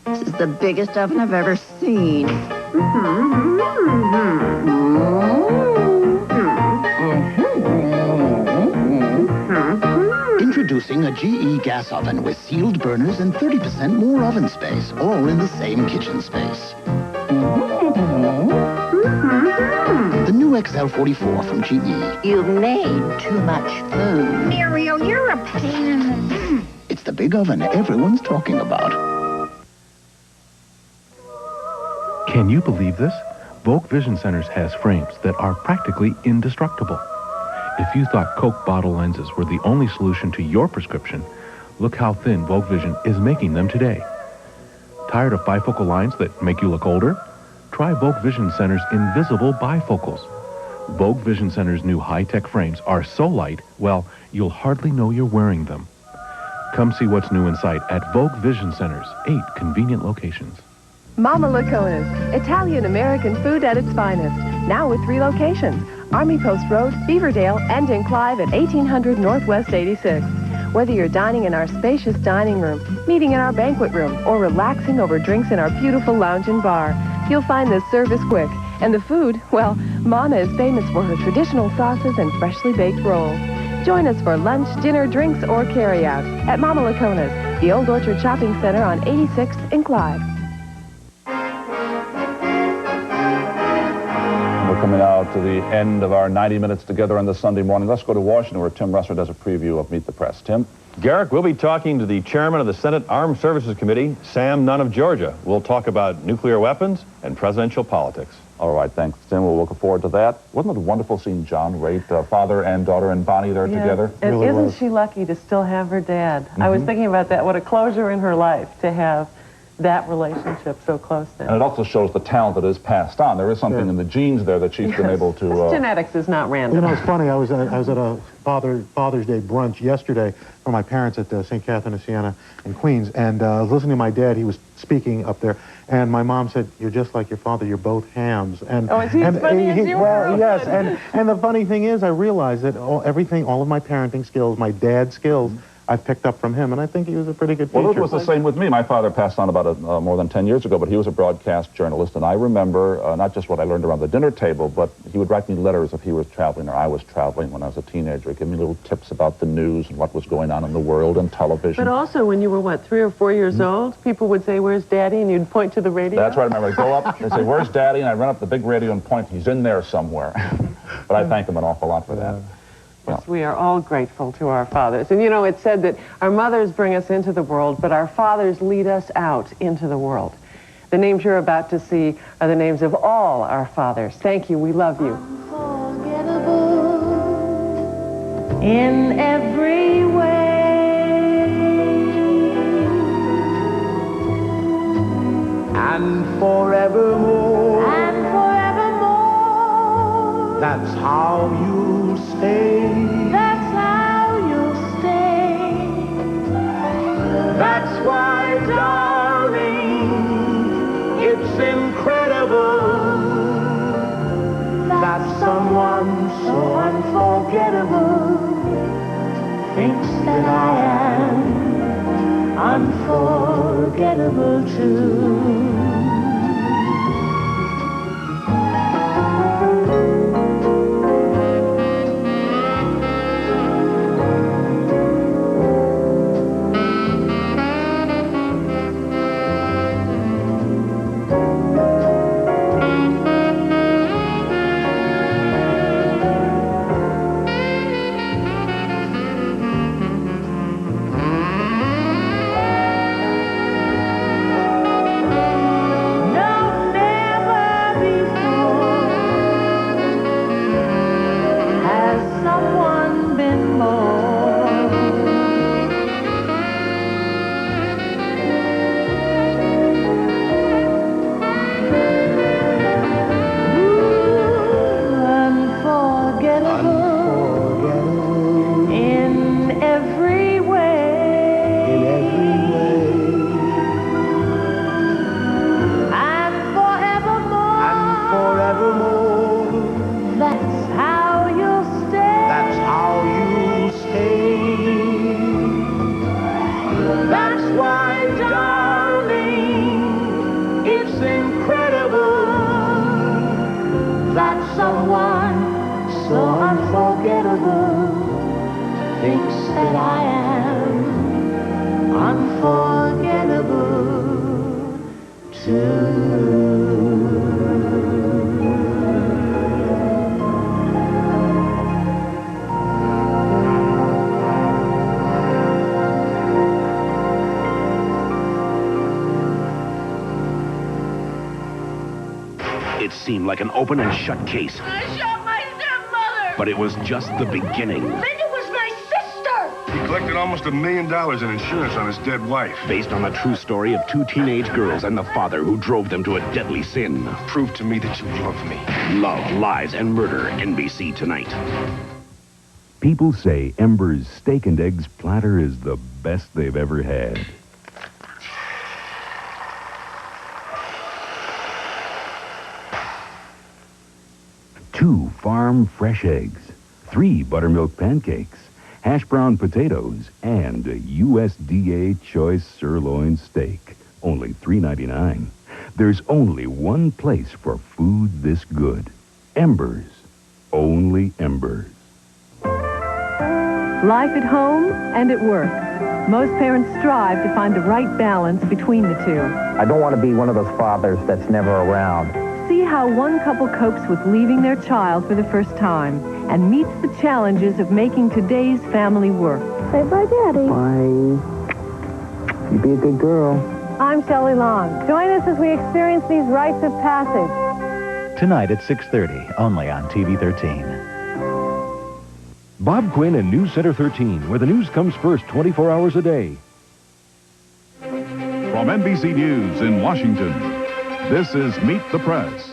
This is the biggest oven I've ever seen. Introducing a GE gas oven with sealed burners and 30% more oven space, all in the same kitchen space. The new XL44 from GE. You've made too much food. Ariel, you're a pain in the... It's It's the big oven everyone's talking about. Can you believe this? Volk Vision Centers has frames that are practically indestructible. If you thought Coke bottle lenses were the only solution to your prescription, look how thin Volk Vision is making them today. Tired of bifocal lines that make you look older? Try Volk Vision Center's invisible bifocals. Volk Vision Center's new high-tech frames are so light, well, you'll hardly know you're wearing them. Come see what's new in sight at Volk Vision Centers, 8 convenient locations. Mama Lacona's, Italian-American food at its finest. Now with 3 locations, Army Post Road, Beaverdale, and in Clive at 1800 Northwest 86. Whether you're dining in our spacious dining room, meeting in our banquet room, or relaxing over drinks in our beautiful lounge and bar, you'll find the service quick. And the food, well, Mama is famous for her traditional sauces and freshly baked rolls. Join us for lunch, dinner, drinks, or carry-out at Mama Lacona's, the Old Orchard Shopping Center on 86th in Clive. We're coming out to the end of our 90 minutes together on this Sunday morning. Let's go to Washington, where Tim Russert does a preview of Meet the Press. Tim? Garrick, we'll be talking to the chairman of the Senate Armed Services Committee, Sam Nunn of Georgia. We'll talk about nuclear weapons and presidential politics. All right, thanks, Tim. We're looking forward to that. Wasn't it wonderful seeing John Raitt, father and daughter, and Bonnie there together? And really isn't she lucky to still have her dad? I was thinking about that. What a closure in her life to have that relationship so close now. And it also shows the talent that is passed on. There is something in the genes there that she's been able to... Genetics is not random. You know, it's funny. I was at a Father's Day brunch yesterday for my parents at St. Catherine of Siena in Queens, and I was listening to my dad. He was speaking up there, and my mom said, "You're just like your father. You're both hams." And is he as funny as you were? Well, yes. And the funny thing is, I realized that all of my parenting skills, my dad's skills, I picked up from him, and I think he was a pretty good teacher. Well, it was the same with me. My father passed on about more than 10 years ago, but he was a broadcast journalist, and I remember not just what I learned around the dinner table, but he would write me letters if he was traveling or I was traveling when I was a teenager, give me little tips about the news and what was going on in the world and television. But also, when you were, what, 3 or 4 years old, people would say, "Where's Daddy?" and you'd point to the radio. That's right. I remember I'd go up, they'd say, "Where's Daddy?" and I'd run up the big radio and point, "He's in there somewhere." But I thank him an awful lot for that. Yes, we are all grateful to our fathers. And you know, it's said that our mothers bring us into the world, but our fathers lead us out into the world. The names you're about to see are the names of all our fathers. Thank you. We love you. In every way, and forevermore. and forevermore. That's how you'll stay. That's how you'll stay. That's why, darling, it's incredible that someone so unforgettable Thinks that I am unforgettable too. It seemed like an open and shut case. I shot my stepmother! But it was just the beginning. Linda was my sister! He collected almost $1 million in insurance on his dead wife. Based on the true story of 2 teenage girls and the father who drove them to a deadly sin. Prove to me that you love me. Love, Lies, and Murder, NBC tonight. People say Ember's steak and eggs platter is the best they've ever had. 2 farm fresh eggs, 3 buttermilk pancakes, hash brown potatoes, and a USDA choice sirloin steak. Only $3.99. There's only one place for food this good. Embers. Only Embers. Life at home and at work. Most parents strive to find the right balance between the two. I don't want to be one of those fathers that's never around. See how one couple copes with leaving their child for the first time and meets the challenges of making today's family work. Say bye, Daddy. Bye. You be a good girl. I'm Shelley Long. Join us as we experience these rites of passage. Tonight at 6:30, only on TV 13. Bob Quinn and News Center 13, where the news comes first 24 hours a day. From NBC News in Washington, this is Meet the Press.